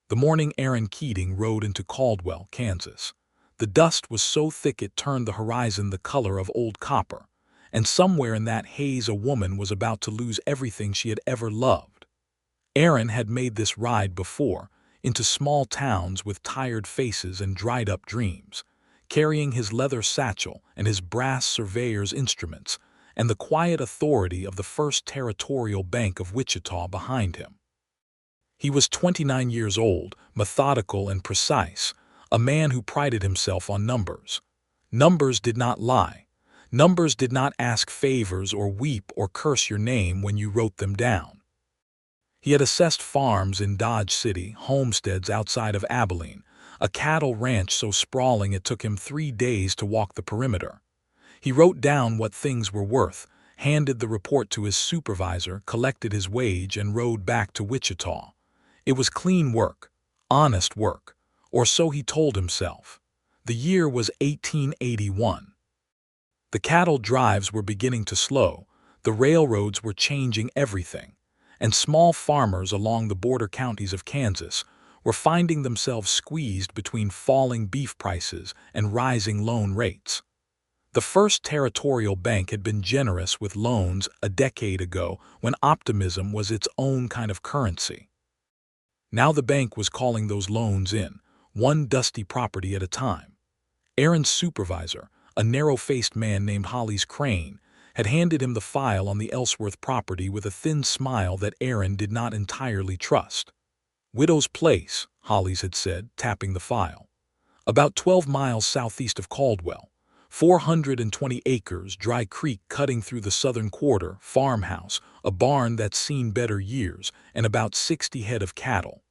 The morning Aaron Keating rode into Caldwell, Kansas. The dust was so thick it turned the horizon the color of old copper, and somewhere in that haze a woman was about to lose everything she had ever loved. Aaron had made this ride before, into small towns with tired faces and dried-up dreams, carrying his leather satchel and his brass surveyor's instruments, and the quiet authority of the First Territorial Bank of Wichita behind him. He was 29 years old, methodical and precise, a man who prided himself on numbers. Numbers did not lie. Numbers did not ask favors or weep or curse your name when you wrote them down. He had assessed farms in Dodge City, homesteads outside of Abilene, a cattle ranch so sprawling it took him 3 days to walk the perimeter. He wrote down what things were worth, handed the report to his supervisor, collected his wage, and rode back to Wichita. It was clean work, honest work, or so he told himself. The year was 1881. The cattle drives were beginning to slow, the railroads were changing everything, and small farmers along the border counties of Kansas were finding themselves squeezed between falling beef prices and rising loan rates. The First Territorial Bank had been generous with loans a decade ago when optimism was its own kind of currency. Now the bank was calling those loans in, one dusty property at a time. Aaron's supervisor, a narrow-faced man named Hollis Crane, had handed him the file on the Ellsworth property with a thin smile that Aaron did not entirely trust. "Widow's Place," Hollis had said, tapping the file. "About 12 miles southeast of Caldwell. 420 acres, dry creek cutting through the southern quarter, farmhouse, a barn that's seen better years, and about 60 head of cattle.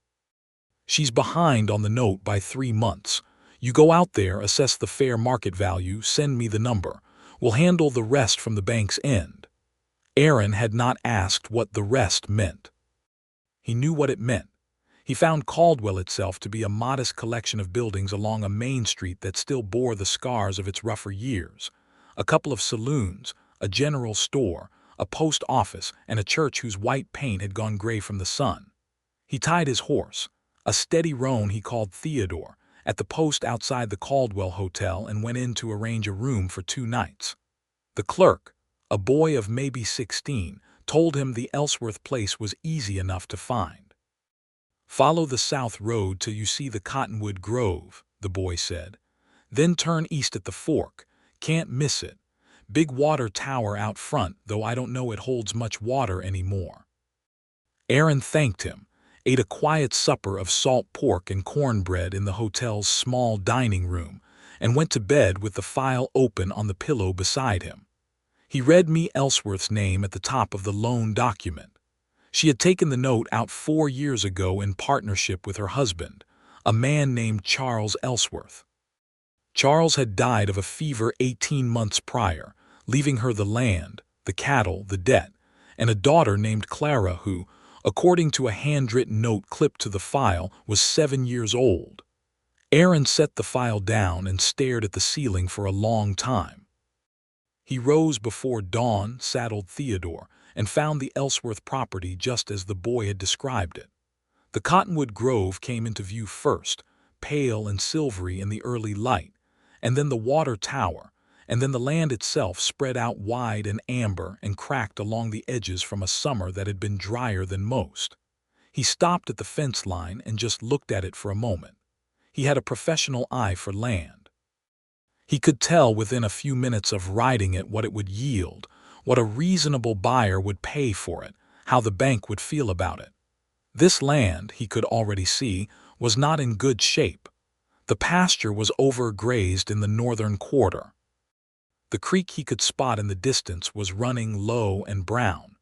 She's behind on the note by 3 months. You go out there, assess the fair market value, send me the number. We'll handle the rest from the bank's end." Aaron had not asked what the rest meant. He knew what it meant. He found Caldwell itself to be a modest collection of buildings along a main street that still bore the scars of its rougher years. A couple of saloons, a general store, a post office, and a church whose white paint had gone gray from the sun. He tied his horse, a steady roan he called Theodore, at the post outside the Caldwell Hotel and went in to arrange a room for 2 nights. The clerk, a boy of maybe 16, told him the Ellsworth place was easy enough to find. "Follow the south road till you see the cottonwood grove," the boy said. "Then turn east at the fork. Can't miss it. Big water tower out front, though I don't know it holds much water anymore." Aaron thanked him, ate a quiet supper of salt pork and cornbread in the hotel's small dining room, and went to bed with the file open on the pillow beside him. He read Mae Ellsworth's name at the top of the loan document. She had taken the note out 4 years ago in partnership with her husband, a man named Charles Ellsworth. Charles had died of a fever 18 months prior, leaving her the land, the cattle, the debt, and a daughter named Clara who, according to a handwritten note clipped to the file, was 7 years old. Aaron set the file down and stared at the ceiling for a long time. He rose before dawn, saddled Theodore, and found the Ellsworth property just as the boy had described it. The cottonwood grove came into view first, pale and silvery in the early light, and then the water tower, and then the land itself spread out wide and amber and cracked along the edges from a summer that had been drier than most. He stopped at the fence line and just looked at it for a moment. He had a professional eye for land. He could tell within a few minutes of riding it what it would yield, what a reasonable buyer would pay for it, how the bank would feel about it. This land, he could already see, was not in good shape. The pasture was overgrazed in the northern quarter. The creek he could spot in the distance was running low and brown.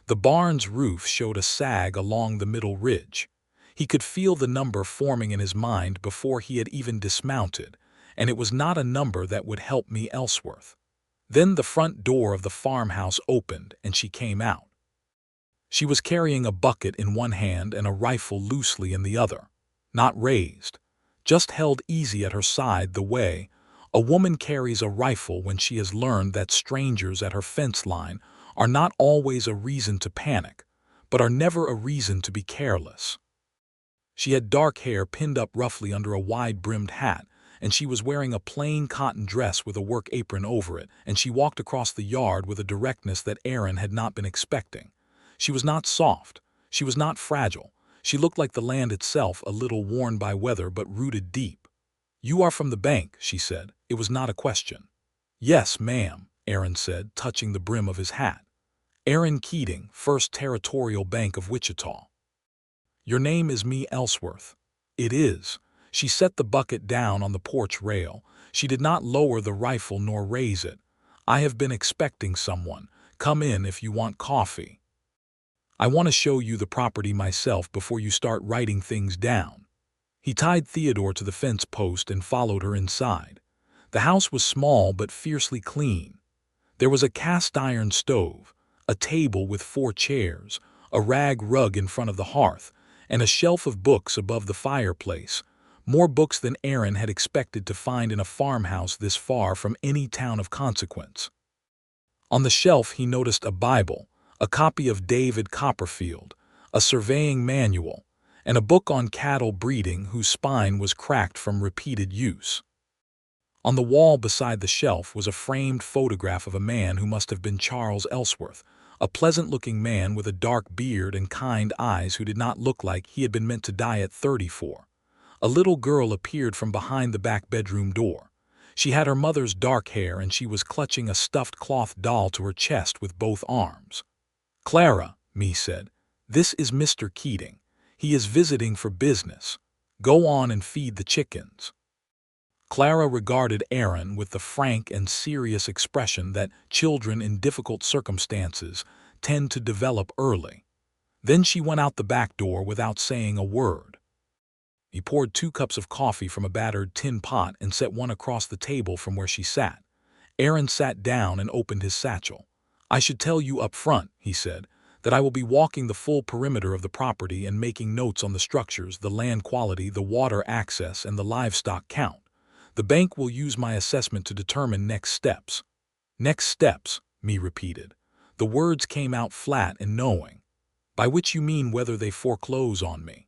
The barn's roof showed a sag along the middle ridge. He could feel the number forming in his mind before he had even dismounted, and it was not a number that would help Mae Ellsworth. Then the front door of the farmhouse opened and she came out. She was carrying a bucket in one hand and a rifle loosely in the other, not raised, just held easy at her side the way a woman carries a rifle when she has learned that strangers at her fence line are not always a reason to panic, but are never a reason to be careless. She had dark hair pinned up roughly under a wide-brimmed hat, and she was wearing a plain cotton dress with a work apron over it, and she walked across the yard with a directness that Aaron had not been expecting. She was not soft. She was not fragile. She looked like the land itself, a little worn by weather but rooted deep. "You are from the bank," she said. It was not a question. "Yes, ma'am," Aaron said, touching the brim of his hat. "Aaron Keating, First Territorial Bank of Wichita." "Your name is Mae Ellsworth." "It is." She set the bucket down on the porch rail. She did not lower the rifle nor raise it. "I have been expecting someone. Come in if you want coffee. I want to show you the property myself before you start writing things down." He tied Theodore to the fence post and followed her inside. The house was small but fiercely clean. There was a cast-iron stove, a table with 4 chairs, a rag rug in front of the hearth, and a shelf of books above the fireplace, more books than Aaron had expected to find in a farmhouse this far from any town of consequence. On the shelf he noticed a Bible, a copy of David Copperfield, a surveying manual, and a book on cattle breeding whose spine was cracked from repeated use. On the wall beside the shelf was a framed photograph of a man who must have been Charles Ellsworth, a pleasant-looking man with a dark beard and kind eyes who did not look like he had been meant to die at 34. A little girl appeared from behind the back bedroom door. She had her mother's dark hair and she was clutching a stuffed cloth doll to her chest with both arms. "Clara," Mae said, "this is Mr. Keating. He is visiting for business. Go on and feed the chickens." Clara regarded Aaron with the frank and serious expression that children in difficult circumstances tend to develop early. Then she went out the back door without saying a word. He poured 2 cups of coffee from a battered tin pot and set one across the table from where she sat. Aaron sat down and opened his satchel. "I should tell you up front," he said, "that I will be walking the full perimeter of the property and making notes on the structures, the land quality, the water access, and the livestock count. The bank will use my assessment to determine next steps." "Next steps," Mae repeated. The words came out flat and knowing. "By which you mean whether they foreclose on me."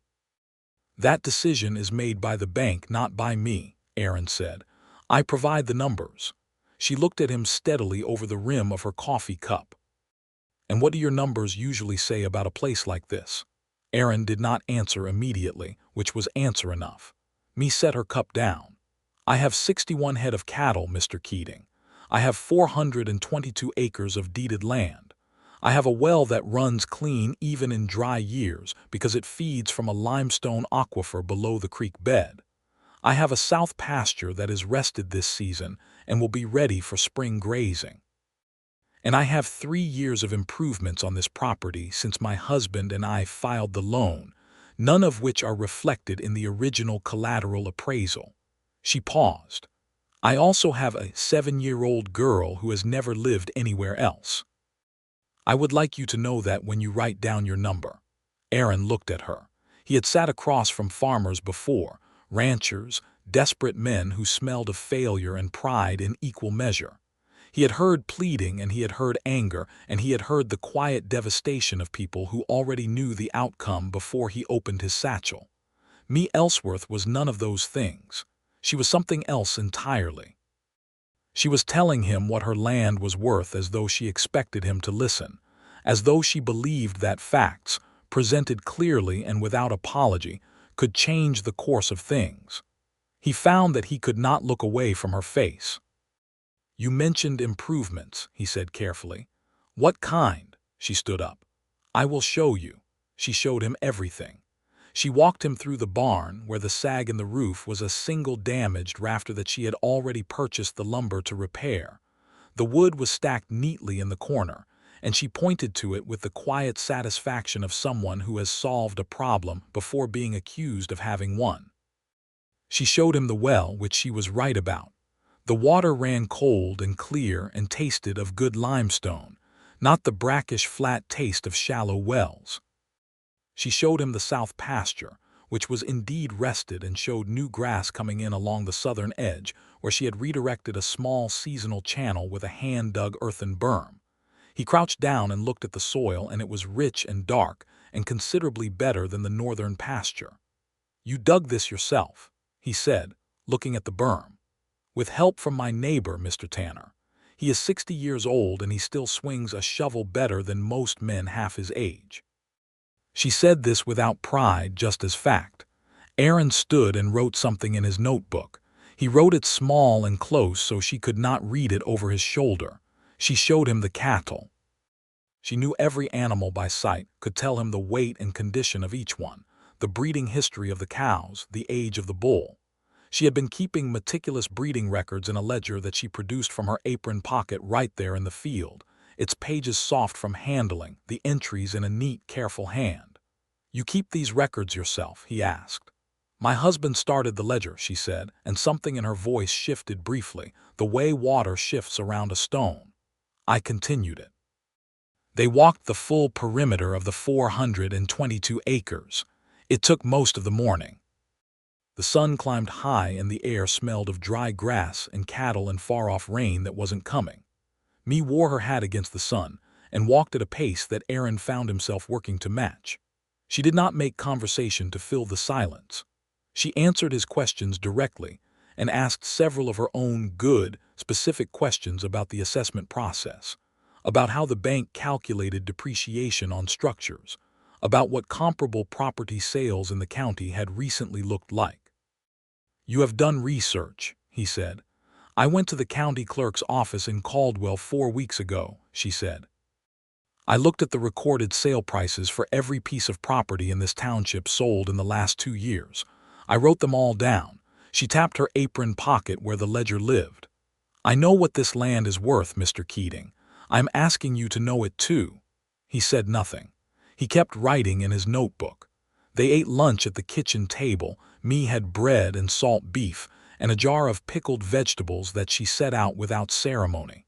"That decision is made by the bank, not by me," Aaron said. "I provide the numbers." She looked at him steadily over the rim of her coffee cup. "And what do your numbers usually say about a place like this?" Aaron did not answer immediately, which was answer enough. Mae set her cup down. "I have 61 head of cattle, Mr. Keating. I have 422 acres of deeded land. I have a well that runs clean even in dry years because it feeds from a limestone aquifer below the creek bed. I have a south pasture that is rested this season and will be ready for spring grazing. And I have 3 years of improvements on this property since my husband and I filed the loan, none of which are reflected in the original collateral appraisal." She paused. "I also have a 7-year-old girl who has never lived anywhere else. I would like you to know that when you write down your number." Aaron looked at her. He had sat across from farmers before, ranchers, desperate men who smelled of failure and pride in equal measure. He had heard pleading and he had heard anger and he had heard the quiet devastation of people who already knew the outcome before he opened his satchel. Mae Ellsworth was none of those things. She was something else entirely. She was telling him what her land was worth as though she expected him to listen, as though she believed that facts, presented clearly and without apology, could change the course of things. He found that he could not look away from her face. "You mentioned improvements," he said carefully. "What kind?" She stood up. "I will show you." She showed him everything. She walked him through the barn, where the sag in the roof was a single damaged rafter that she had already purchased the lumber to repair. The wood was stacked neatly in the corner, and she pointed to it with the quiet satisfaction of someone who has solved a problem before being accused of having one. She showed him the well, which she was right about. The water ran cold and clear and tasted of good limestone, not the brackish flat taste of shallow wells. She showed him the south pasture, which was indeed rested and showed new grass coming in along the southern edge, where she had redirected a small seasonal channel with a hand-dug earthen berm. He crouched down and looked at the soil, and it was rich and dark and considerably better than the northern pasture. "You dug this yourself," he said, looking at the berm. "With help from my neighbor, Mr. Tanner. He is 60 years old and he still swings a shovel better than most men half his age." She said this without pride, just as fact. Aaron stood and wrote something in his notebook. He wrote it small and close so she could not read it over his shoulder. She showed him the cattle. She knew every animal by sight, could tell him the weight and condition of each one, the breeding history of the cows, the age of the bull. She had been keeping meticulous breeding records in a ledger that she produced from her apron pocket right there in the field, its pages soft from handling, the entries in a neat, careful hand. "You keep these records yourself?" he asked. "My husband started the ledger," she said, and something in her voice shifted briefly, the way water shifts around a stone. "I continued it." They walked the full perimeter of the 422 acres. It took most of the morning. The sun climbed high and the air smelled of dry grass and cattle and far-off rain that wasn't coming. Mae wore her hat against the sun and walked at a pace that Aaron found himself working to match. She did not make conversation to fill the silence. She answered his questions directly and asked several of her own good, specific questions about the assessment process, about how the bank calculated depreciation on structures, about what comparable property sales in the county had recently looked like. "You have done research," he said. "I went to the county clerk's office in Caldwell 4 weeks ago," she said. "I looked at the recorded sale prices for every piece of property in this township sold in the last 2 years. I wrote them all down." She tapped her apron pocket where the ledger lived. "I know what this land is worth, Mr. Keating. I'm asking you to know it too." He said nothing. He kept writing in his notebook. They ate lunch at the kitchen table. Mae had bread and salt beef and a jar of pickled vegetables that she set out without ceremony.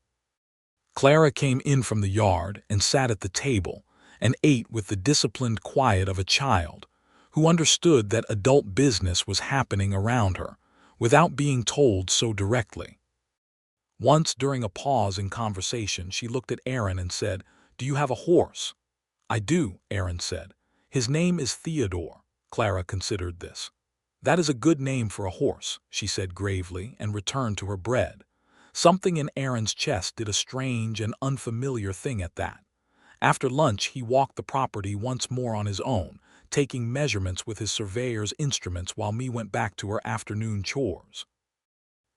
Clara came in from the yard and sat at the table and ate with the disciplined quiet of a child who understood that adult business was happening around her without being told so directly. Once during a pause in conversation, she looked at Aaron and said, "Do you have a horse?" "I do," Aaron said. "His name is Theodore." Clara considered this. "That is a good name for a horse," she said gravely and returned to her bread. Something in Aaron's chest did a strange and unfamiliar thing at that. After lunch, he walked the property once more on his own, taking measurements with his surveyor's instruments while Mae went back to her afternoon chores.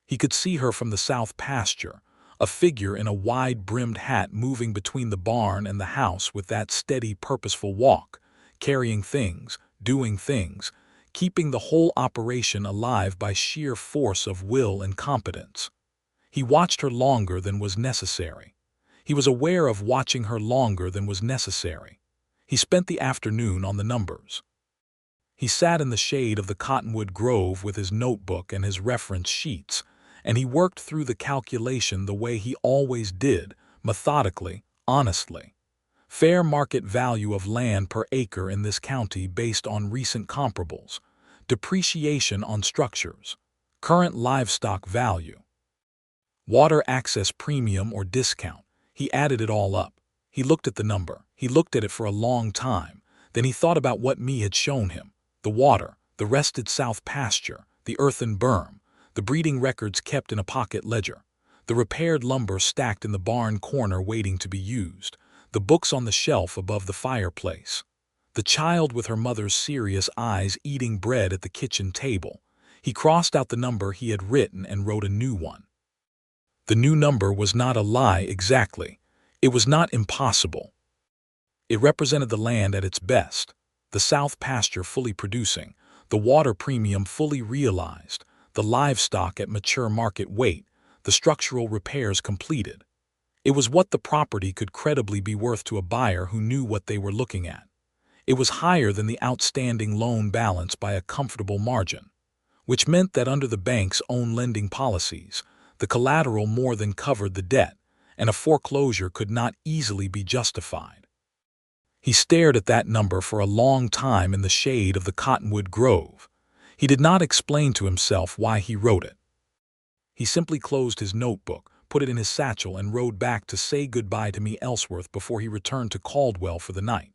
He could see her from the south pasture, a figure in a wide-brimmed hat moving between the barn and the house with that steady, purposeful walk, carrying things, doing things, keeping the whole operation alive by sheer force of will and competence. He watched her longer than was necessary. He was aware of watching her longer than was necessary. He spent the afternoon on the numbers. He sat in the shade of the cottonwood grove with his notebook and his reference sheets, and he worked through the calculation the way he always did, methodically, honestly. Fair market value of land per acre in this county based on recent comparables, depreciation on structures, current livestock value, water access premium or discount. He added it all up. He looked at the number. He looked at it for a long time. Then he thought about what Mae had shown him. The water, the rested south pasture, the earthen berm, the breeding records kept in a pocket ledger, the repaired lumber stacked in the barn corner waiting to be used, the books on the shelf above the fireplace, the child with her mother's serious eyes eating bread at the kitchen table. He crossed out the number he had written and wrote a new one. The new number was not a lie exactly. It was not impossible. It represented the land at its best, the south pasture fully producing, the water premium fully realized, the livestock at mature market weight, the structural repairs completed. It was what the property could credibly be worth to a buyer who knew what they were looking at. It was higher than the outstanding loan balance by a comfortable margin, which meant that under the bank's own lending policies, the collateral more than covered the debt, and a foreclosure could not easily be justified. He stared at that number for a long time in the shade of the cottonwood grove. He did not explain to himself why he wrote it. He simply closed his notebook, put it in his satchel, and rode back to say goodbye to Mae Ellsworth before he returned to Caldwell for the night.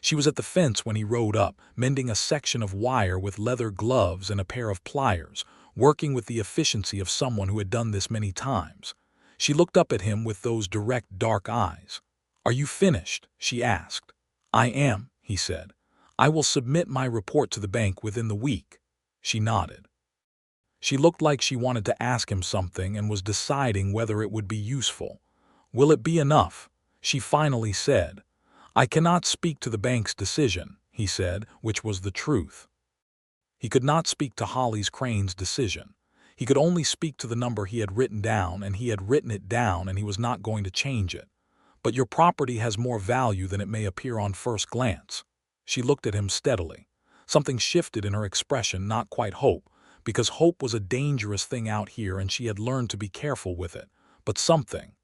She was at the fence when he rode up, mending a section of wire with leather gloves and a pair of pliers, working with the efficiency of someone who had done this many times. She looked up at him with those direct, dark eyes. "Are you finished?" she asked. "I am," he said. "I will submit my report to the bank within the week." She nodded. She looked like she wanted to ask him something and was deciding whether it would be useful. "Will it be enough?" she finally said. "I cannot speak to the bank's decision," he said, which was the truth. He could not speak to Holly's Crane's decision. He could only speak to the number he had written down, and he had written it down, and he was not going to change it. "But your property has more value than it may appear on first glance." She looked at him steadily. Something shifted in her expression, not quite hope, because hope was a dangerous thing out here and she had learned to be careful with it, but something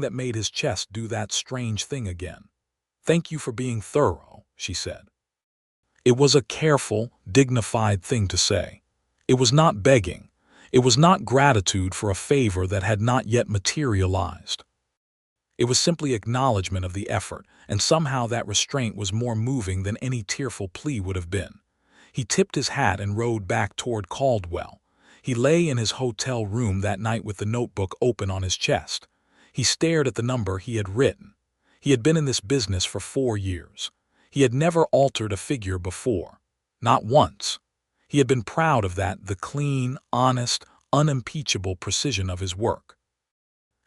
that made his chest do that strange thing again. "Thank you for being thorough," she said. It was a careful, dignified thing to say. It was not begging. It was not gratitude for a favor that had not yet materialized. It was simply acknowledgement of the effort, and somehow that restraint was more moving than any tearful plea would have been. He tipped his hat and rode back toward Caldwell. He lay in his hotel room that night with the notebook open on his chest. He stared at the number he had written. He had been in this business for 4 years. He had never altered a figure before. Not once. He had been proud of that, the clean, honest, unimpeachable precision of his work.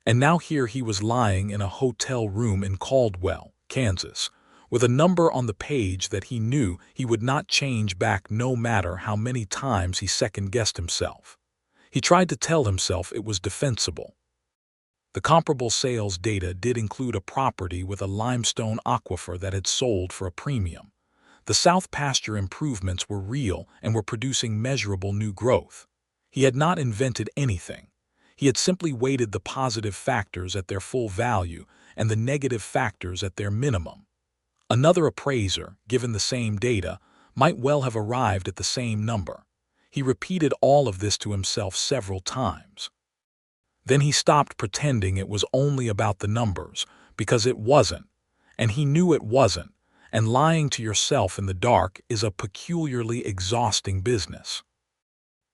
And now here he was lying in a hotel room in Caldwell, Kansas, with a number on the page that he knew he would not change back no matter how many times he second-guessed himself. He tried to tell himself it was defensible. The comparable sales data did include a property with a limestone aquifer that had sold for a premium. The South pasture improvements were real and were producing measurable new growth. He had not invented anything. He had simply weighted the positive factors at their full value and the negative factors at their minimum. Another appraiser, given the same data, might well have arrived at the same number. He repeated all of this to himself several times. Then he stopped pretending it was only about the numbers, because it wasn't, and he knew it wasn't, and lying to yourself in the dark is a peculiarly exhausting business.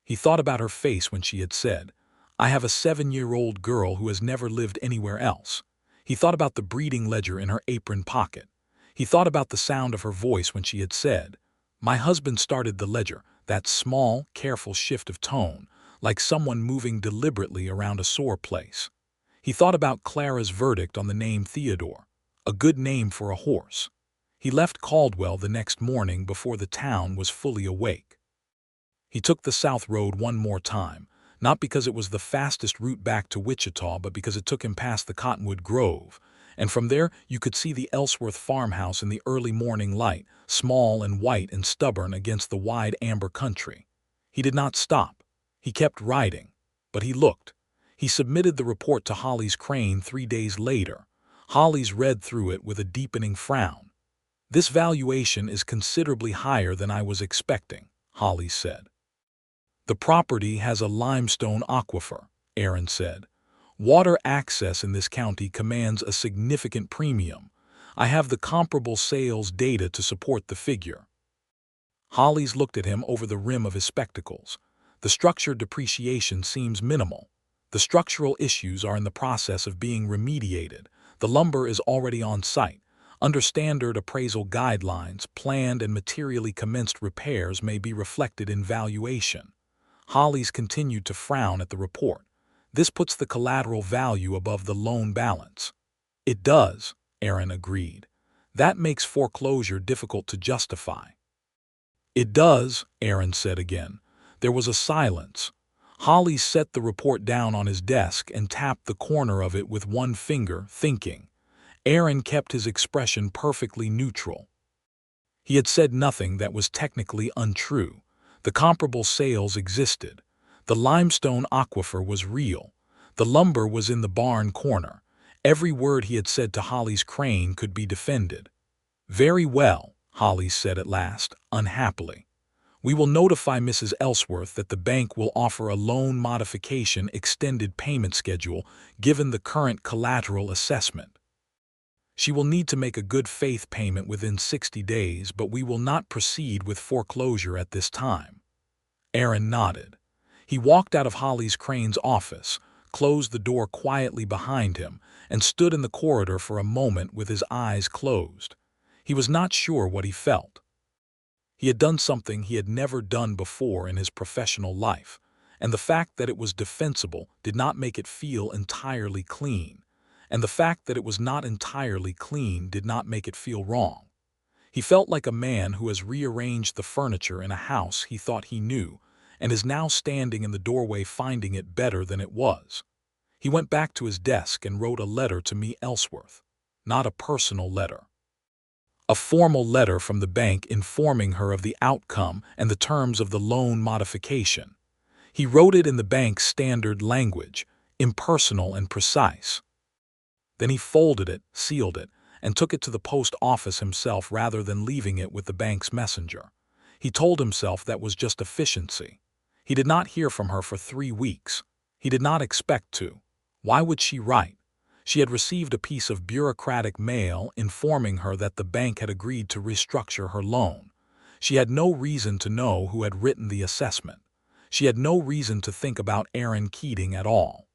He thought about her face when she had said, "I have a 7-year-old girl who has never lived anywhere else." He thought about the breeding ledger in her apron pocket. He thought about the sound of her voice when she had said, "My husband started the ledger," that small, careful shift of tone, like someone moving deliberately around a sore place. He thought about Clara's verdict on the name Theodore, a good name for a horse. He left Caldwell the next morning before the town was fully awake. He took the South Road one more time, not because it was the fastest route back to Wichita, but because it took him past the Cottonwood Grove, and from there you could see the Ellsworth farmhouse in the early morning light, small and white and stubborn against the wide amber country. He did not stop. He kept riding, but he looked. He submitted the report to Holly's Crane 3 days later. Holly's read through it with a deepening frown. "This valuation is considerably higher than I was expecting," Holly said. "The property has a limestone aquifer," Aaron said. "Water access in this county commands a significant premium. I have the comparable sales data to support the figure." Hollis looked at him over the rim of his spectacles. "The structure depreciation seems minimal. The structural issues are in the process of being remediated. The lumber is already on site. Under standard appraisal guidelines, planned and materially commenced repairs may be reflected in valuation." Hollis continued to frown at the report. "This puts the collateral value above the loan balance." "It does," Aaron agreed. "That makes foreclosure difficult to justify." "It does," Aaron said again. There was a silence. Hollis set the report down on his desk and tapped the corner of it with one finger, thinking. Aaron kept his expression perfectly neutral. He had said nothing that was technically untrue. The comparable sales existed. The limestone aquifer was real. The lumber was in the barn corner. Every word he had said to Hollis Crane could be defended. "Very well," Hollis said at last, unhappily. "We will notify Mrs. Ellsworth that the bank will offer a loan modification extended payment schedule given the current collateral assessment." She will need to make a good faith payment within 60 days, but we will not proceed with foreclosure at this time." Aaron nodded. He walked out of Holly's Crane's office, closed the door quietly behind him, and stood in the corridor for a moment with his eyes closed. He was not sure what he felt. He had done something he had never done before in his professional life, and the fact that it was defensible did not make it feel entirely clean, and the fact that it was not entirely clean did not make it feel wrong. He felt like a man who has rearranged the furniture in a house he thought he knew, and is now standing in the doorway finding it better than it was. He went back to his desk and wrote a letter to Mae Ellsworth. Not a personal letter. A formal letter from the bank informing her of the outcome and the terms of the loan modification. He wrote it in the bank's standard language, impersonal and precise. Then he folded it, sealed it, and took it to the post office himself rather than leaving it with the bank's messenger. He told himself that was just efficiency. He did not hear from her for 3 weeks. He did not expect to. Why would she write? She had received a piece of bureaucratic mail informing her that the bank had agreed to restructure her loan. She had no reason to know who had written the assessment. She had no reason to think about Aaron Keating at all.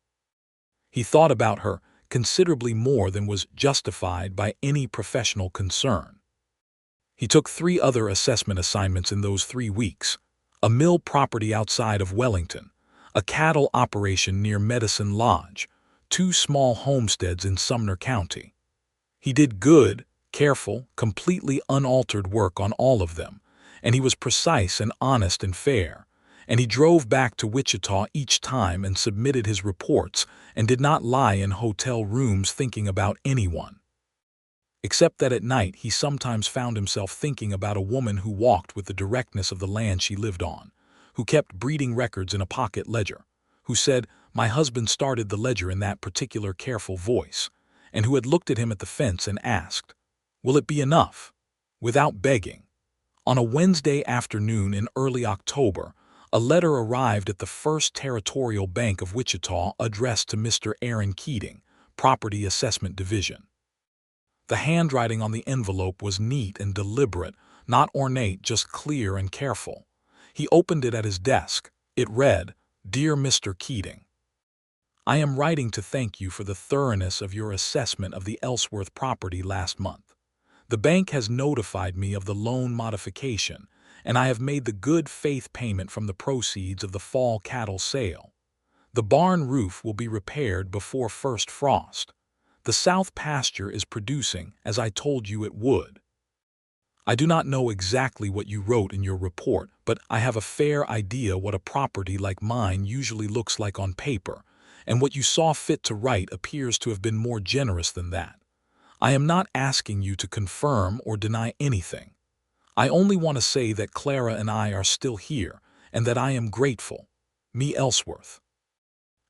He thought about her considerably more than was justified by any professional concern. He took 3 other assessment assignments in those 3 weeks: a mill property outside of Wellington, a cattle operation near Medicine Lodge, 2 small homesteads in Sumner County. He did good, careful, completely unaltered work on all of them, and he was precise and honest and fair, and he drove back to Wichita each time and submitted his reports and did not lie in hotel rooms thinking about anyone. Except that at night he sometimes found himself thinking about a woman who walked with the directness of the land she lived on, who kept breeding records in a pocket ledger, who said, "My husband started the ledger," in that particular careful voice, and who had looked at him at the fence and asked, "Will it be enough?" without begging. On a Wednesday afternoon in early October, a letter arrived at the First Territorial Bank of Wichita addressed to Mr. Aaron Keating, Property Assessment Division. The handwriting on the envelope was neat and deliberate, not ornate, just clear and careful. He opened it at his desk. It read, "Dear Mr. Keating, I am writing to thank you for the thoroughness of your assessment of the Ellsworth property last month. The bank has notified me of the loan modification, and I have made the good faith payment from the proceeds of the fall cattle sale. The barn roof will be repaired before first frost. The south pasture is producing, as I told you it would. I do not know exactly what you wrote in your report, but I have a fair idea what a property like mine usually looks like on paper, and what you saw fit to write appears to have been more generous than that. I am not asking you to confirm or deny anything. I only want to say that Clara and I are still here, and that I am grateful. Mae Ellsworth."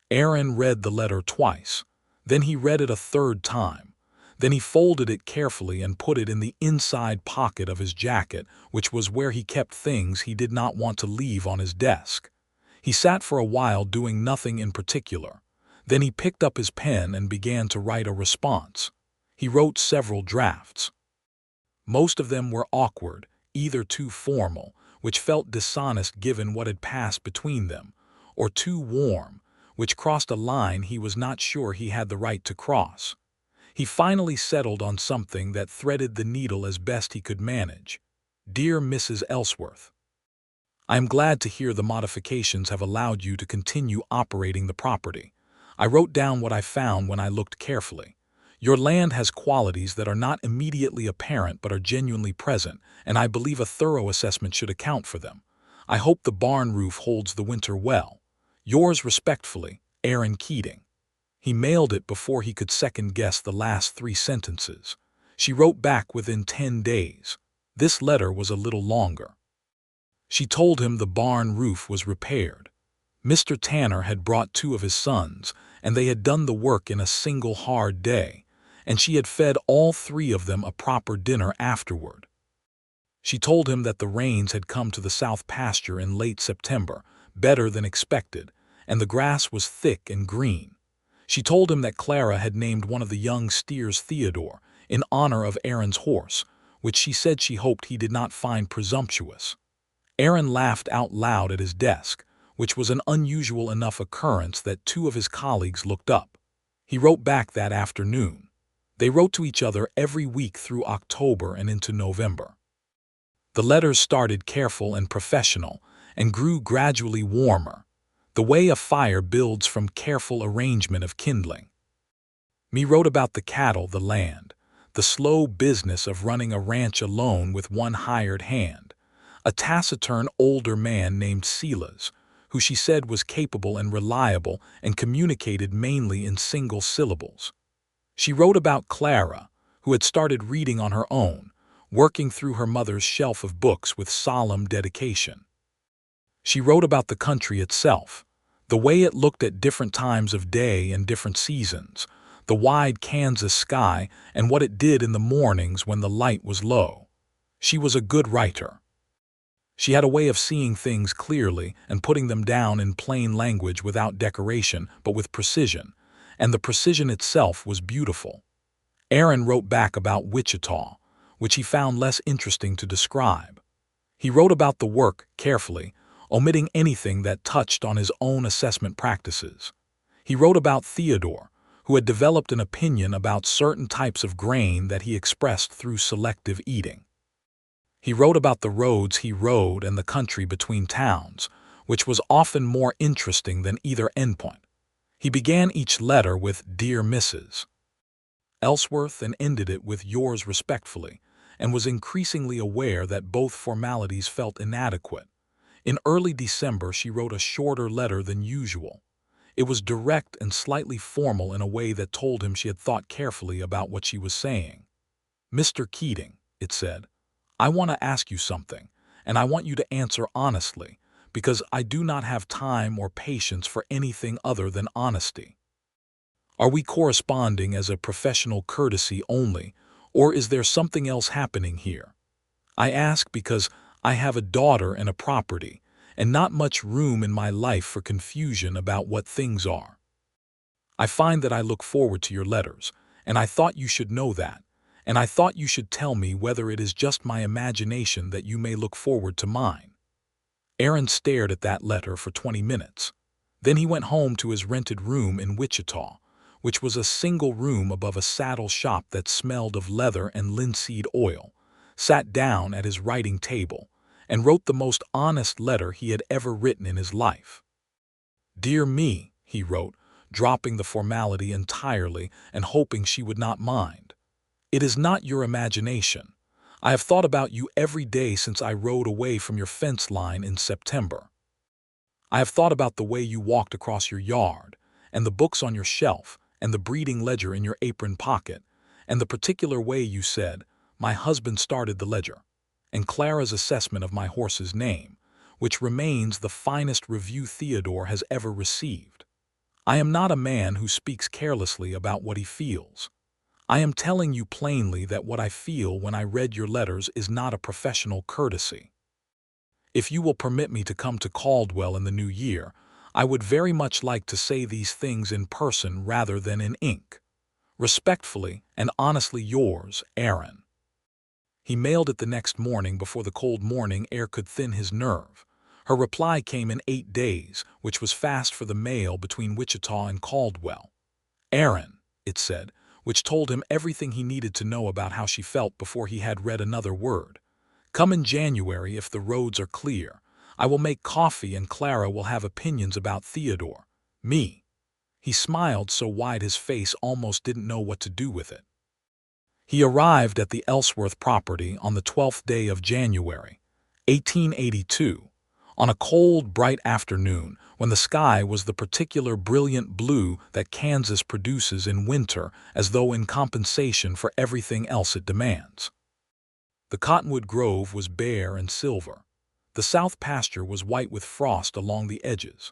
Aaron read the letter twice. Then he read it a 3rd time. Then he folded it carefully and put it in the inside pocket of his jacket, which was where he kept things he did not want to leave on his desk. He sat for a while doing nothing in particular. Then he picked up his pen and began to write a response. He wrote several drafts. Most of them were awkward, either too formal, which felt dishonest given what had passed between them, or too warm, which crossed a line he was not sure he had the right to cross. He finally settled on something that threaded the needle as best he could manage. "Dear Mrs. Ellsworth, I am glad to hear the modifications have allowed you to continue operating the property. I wrote down what I found when I looked carefully. Your land has qualities that are not immediately apparent but are genuinely present, and I believe a thorough assessment should account for them. I hope the barn roof holds the winter well. Yours respectfully, Aaron Keating." He mailed it before he could second-guess the last 3 sentences. She wrote back within 10 days. This letter was a little longer. She told him the barn roof was repaired. Mr. Tanner had brought 2 of his sons, and they had done the work in a single hard day, and she had fed all 3 of them a proper dinner afterward. She told him that the rains had come to the south pasture in late September, better than expected, and the grass was thick and green. She told him that Clara had named one of the young steers Theodore, in honor of Aaron's horse, which she said she hoped he did not find presumptuous. Aaron laughed out loud at his desk, which was an unusual enough occurrence that two of his colleagues looked up. He wrote back that afternoon. They wrote to each other every week through October and into November. The letters started careful and professional and grew gradually warmer, the way a fire builds from careful arrangement of kindling. Mae wrote about the cattle, the land, the slow business of running a ranch alone with one hired hand, a taciturn older man named Silas, who she said was capable and reliable and communicated mainly in single syllables. She wrote about Clara, who had started reading on her own, working through her mother's shelf of books with solemn dedication. She wrote about the country itself, the way it looked at different times of day and different seasons, the wide Kansas sky, and what it did in the mornings when the light was low. She was a good writer. She had a way of seeing things clearly and putting them down in plain language without decoration but with precision, and the precision itself was beautiful. Aaron wrote back about Wichita, which he found less interesting to describe. He wrote about the work carefully, omitting anything that touched on his own assessment practices. He wrote about Theodore, who had developed an opinion about certain types of grain that he expressed through selective eating. He wrote about the roads he rode and the country between towns, which was often more interesting than either endpoint. He began each letter with "Dear Mrs. Ellsworth" and ended it with "Yours respectfully," and was increasingly aware that both formalities felt inadequate. In early December, she wrote a shorter letter than usual. It was direct and slightly formal in a way that told him she had thought carefully about what she was saying. "Mr. Keating," it said, "I want to ask you something, and I want you to answer honestly, because I do not have time or patience for anything other than honesty. Are we corresponding as a professional courtesy only, or is there something else happening here? I ask because I have a daughter and a property, and not much room in my life for confusion about what things are. I find that I look forward to your letters, and I thought you should know that, and I thought you should tell me whether it is just my imagination that you may look forward to mine." Aaron stared at that letter for 20 minutes. Then he went home to his rented room in Wichita, which was a single room above a saddle shop that smelled of leather and linseed oil, sat down at his writing table, and wrote the most honest letter he had ever written in his life. "Dear me," he wrote, dropping the formality entirely and hoping she would not mind. "It is not your imagination. I have thought about you every day since I rode away from your fence line in September. I have thought about the way you walked across your yard, and the books on your shelf, and the breeding ledger in your apron pocket, and the particular way you said, 'My husband started the ledger,' and Clara's assessment of my horse's name, which remains the finest review Theodore has ever received. I am not a man who speaks carelessly about what he feels. I am telling you plainly that what I feel when I read your letters is not a professional courtesy. If you will permit me to come to Caldwell in the new year, I would very much like to say these things in person rather than in ink. Respectfully and honestly yours, Aaron." He mailed it the next morning before the cold morning air could thin his nerve. Her reply came in 8 days, which was fast for the mail between Wichita and Caldwell. "Aaron," it said, which told him everything he needed to know about how she felt before he had read another word. "Come in January if the roads are clear. I will make coffee and Clara will have opinions about Theodore. Me." He smiled so wide his face almost didn't know what to do with it. He arrived at the Ellsworth property on the 12th day of January, 1882, on a cold, bright afternoon when the sky was the particular brilliant blue that Kansas produces in winter as though in compensation for everything else it demands. The cottonwood grove was bare and silver. The south pasture was white with frost along the edges.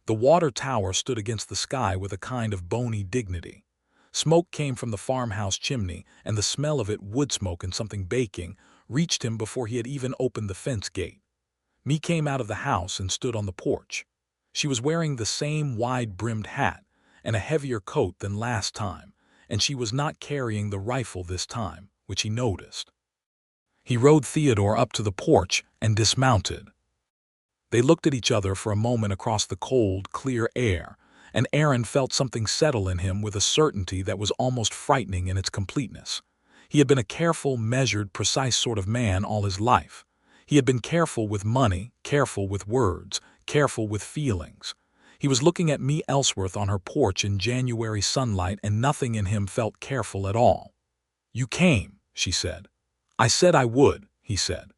The water tower stood against the sky with a kind of bony dignity. Smoke came from the farmhouse chimney, and the smell of it, wood smoke and something baking, reached him before he had even opened the fence gate. Mae came out of the house and stood on the porch. She was wearing the same wide-brimmed hat and a heavier coat than last time, and she was not carrying the rifle this time, which he noticed. He rode Theodore up to the porch and dismounted. They looked at each other for a moment across the cold, clear air, and Aaron felt something settle in him with a certainty that was almost frightening in its completeness. He had been a careful, measured, precise sort of man all his life. He had been careful with money, careful with words, careful with feelings. He was looking at Mae Ellsworth on her porch in January sunlight, and nothing in him felt careful at all. "You came," she said. "I said I would," he said.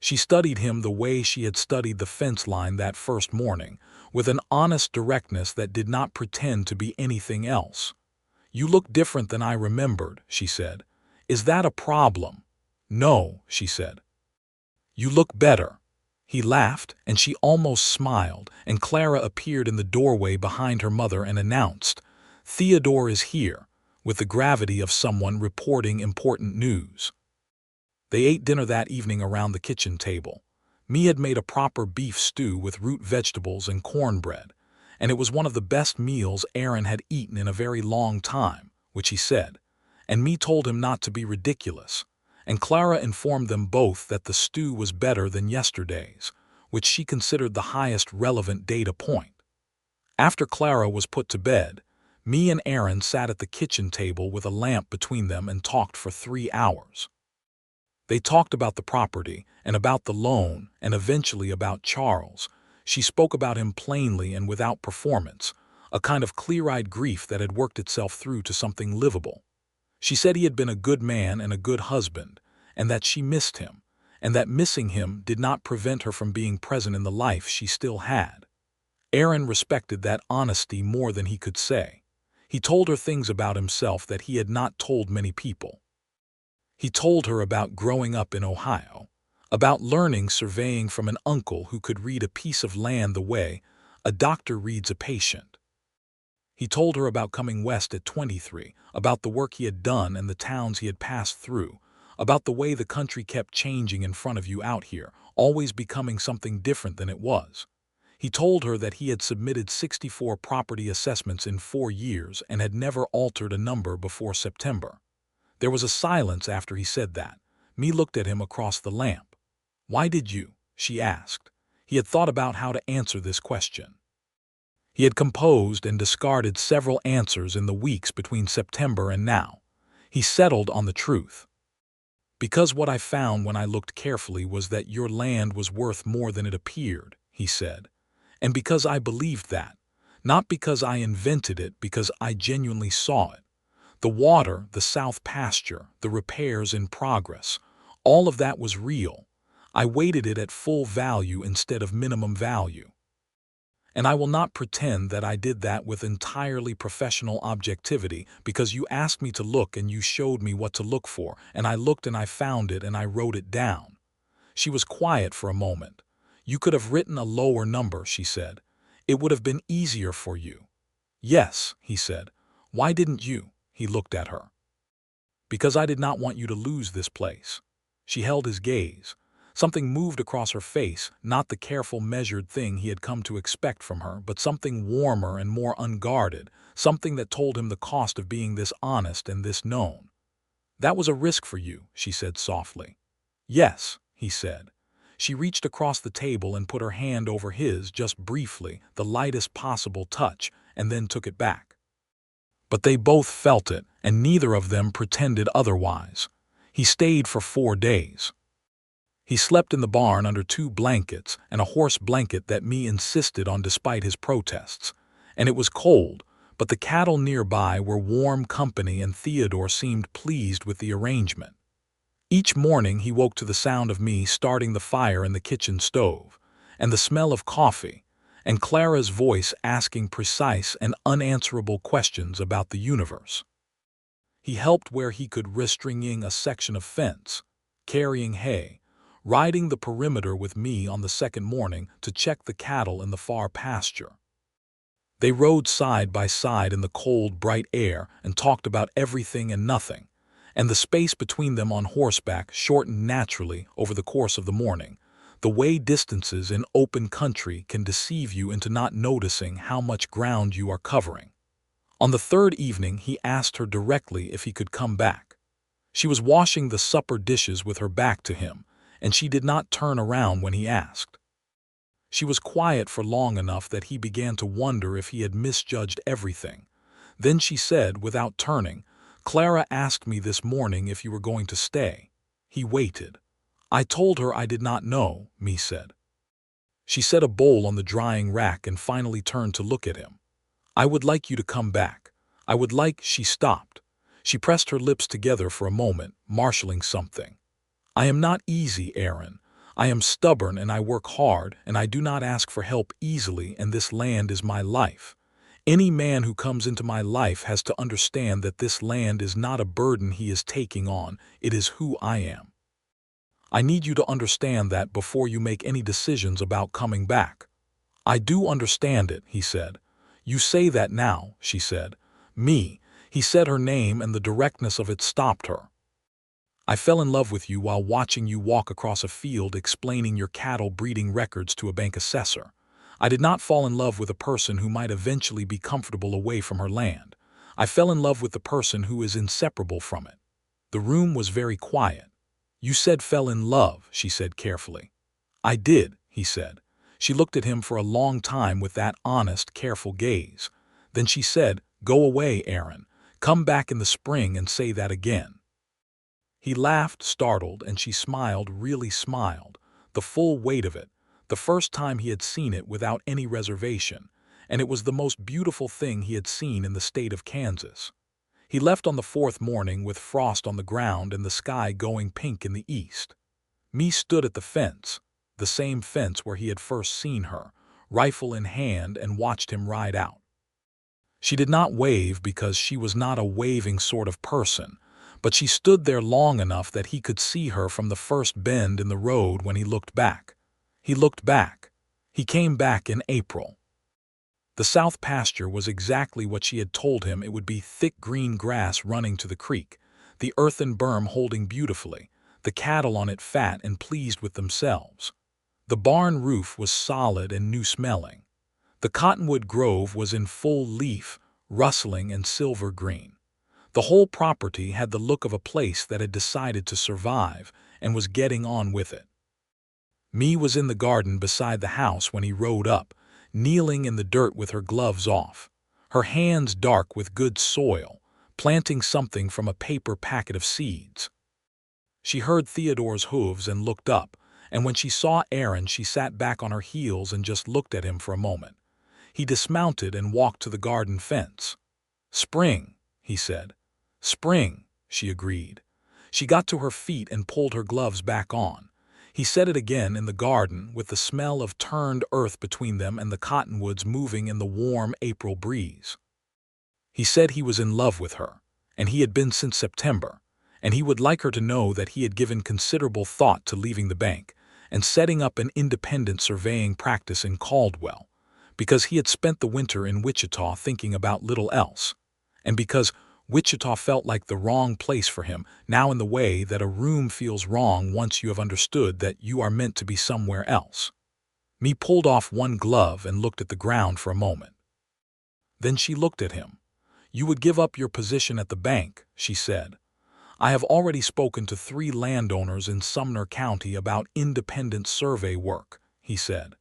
She studied him the way she had studied the fence line that first morning, with an honest directness that did not pretend to be anything else. "You look different than I remembered," she said. "Is that a problem?" "No," she said. "You look better." He laughed, and she almost smiled, and Clara appeared in the doorway behind her mother and announced, "Theodore is here," with the gravity of someone reporting important news. They ate dinner that evening around the kitchen table. Mae had made a proper beef stew with root vegetables and cornbread, and it was one of the best meals Aaron had eaten in a very long time, which he said, and Mae told him not to be ridiculous, and Clara informed them both that the stew was better than yesterday's, which she considered the highest relevant data point. After Clara was put to bed, Mae and Aaron sat at the kitchen table with a lamp between them and talked for 3 hours. They talked about the property, and about the loan, and eventually about Charles. She spoke about him plainly and without performance, a kind of clear-eyed grief that had worked itself through to something livable. She said he had been a good man and a good husband, and that she missed him, and that missing him did not prevent her from being present in the life she still had. Aaron respected that honesty more than he could say. He told her things about himself that he had not told many people. He told her about growing up in Ohio, about learning surveying from an uncle who could read a piece of land the way a doctor reads a patient. He told her about coming west at 23, about the work he had done and the towns he had passed through, about the way the country kept changing in front of you out here, always becoming something different than it was. He told her that he had submitted 64 property assessments in 4 years and had never altered a number before September. There was a silence after he said that. Mae looked at him across the lamp. "Why did you?" she asked. He had thought about how to answer this question. He had composed and discarded several answers in the weeks between September and now. He settled on the truth. "Because what I found when I looked carefully was that your land was worth more than it appeared," he said. "And because I believed that. Not because I invented it, because I genuinely saw it. The water, the south pasture, the repairs in progress, all of that was real. I weighted it at full value instead of minimum value. And I will not pretend that I did that with entirely professional objectivity, because you asked me to look and you showed me what to look for, and I looked and I found it and I wrote it down." She was quiet for a moment. "You could have written a lower number," she said. "It would have been easier for you." "Yes," he said. "Why didn't you?" He looked at her. "Because I did not want you to lose this place." She held his gaze. Something moved across her face, not the careful, measured thing he had come to expect from her, but something warmer and more unguarded, something that told him the cost of being this honest and this known. "That was a risk for you," she said softly. "Yes," he said. She reached across the table and put her hand over his just briefly, the lightest possible touch, and then took it back. But they both felt it, and neither of them pretended otherwise. He stayed for 4 days. He slept in the barn under 2 blankets and a horse blanket that Mae insisted on despite his protests. And it was cold, but the cattle nearby were warm company, and Theodore seemed pleased with the arrangement. Each morning he woke to the sound of Mae starting the fire in the kitchen stove, and the smell of coffee, and Clara's voice asking precise and unanswerable questions about the universe. He helped where he could, restringing a section of fence, carrying hay, riding the perimeter with Mae on the second morning to check the cattle in the far pasture. They rode side by side in the cold, bright air and talked about everything and nothing, and the space between them on horseback shortened naturally over the course of the morning, the way distances in open country can deceive you into not noticing how much ground you are covering. On the third evening, he asked her directly if he could come back. She was washing the supper dishes with her back to him, and she did not turn around when he asked. She was quiet for long enough that he began to wonder if he had misjudged everything. Then she said, without turning, "Clara asked me this morning if you were going to stay." He waited. "I told her I did not know," Mae said. She set a bowl on the drying rack and finally turned to look at him. "I would like you to come back. I would like—" She stopped. She pressed her lips together for a moment, marshaling something. "I am not easy, Aaron. I am stubborn and I work hard, and I do not ask for help easily, and this land is my life. Any man who comes into my life has to understand that this land is not a burden he is taking on, it is who I am. I need you to understand that before you make any decisions about coming back." "I do understand it," he said. "You say that now," she said. "Me." He said her name, and the directness of it stopped her. "I fell in love with you while watching you walk across a field explaining your cattle breeding records to a bank assessor. I did not fall in love with a person who might eventually be comfortable away from her land. I fell in love with the person who is inseparable from it." The room was very quiet. "You said fell in love," she said carefully. "I did," he said. She looked at him for a long time with that honest, careful gaze. Then she said, "Go away, Aaron. Come back in the spring and say that again." He laughed, startled, and she smiled, really smiled, the full weight of it, the first time he had seen it without any reservation, and it was the most beautiful thing he had seen in the state of Kansas. He left on the fourth morning with frost on the ground and the sky going pink in the east. Mae stood at the fence, the same fence where he had first seen her, rifle in hand, and watched him ride out. She did not wave because she was not a waving sort of person, but she stood there long enough that he could see her from the first bend in the road when he looked back. He looked back. He came back in April. The south pasture was exactly what she had told him it would be: thick green grass running to the creek, the earthen berm holding beautifully, the cattle on it fat and pleased with themselves. The barn roof was solid and new-smelling. The cottonwood grove was in full leaf, rustling and silver green. The whole property had the look of a place that had decided to survive and was getting on with it. Mae was in the garden beside the house when he rode up, kneeling in the dirt with her gloves off, her hands dark with good soil, planting something from a paper packet of seeds. She heard Theodore's hooves and looked up, and when she saw Aaron she sat back on her heels and just looked at him for a moment. He dismounted and walked to the garden fence. "Spring," he said. "Spring," she agreed. She got to her feet and pulled her gloves back on. He said it again in the garden, with the smell of turned earth between them and the cottonwoods moving in the warm April breeze. He said he was in love with her, and he had been since September, and he would like her to know that he had given considerable thought to leaving the bank and setting up an independent surveying practice in Caldwell, because he had spent the winter in Wichita thinking about little else, and because Wichita felt like the wrong place for him, now in the way that a room feels wrong once you have understood that you are meant to be somewhere else. Mae pulled off one glove and looked at the ground for a moment. Then she looked at him. "You would give up your position at the bank," she said. "I have already spoken to 3 landowners in Sumner County about independent survey work," he said.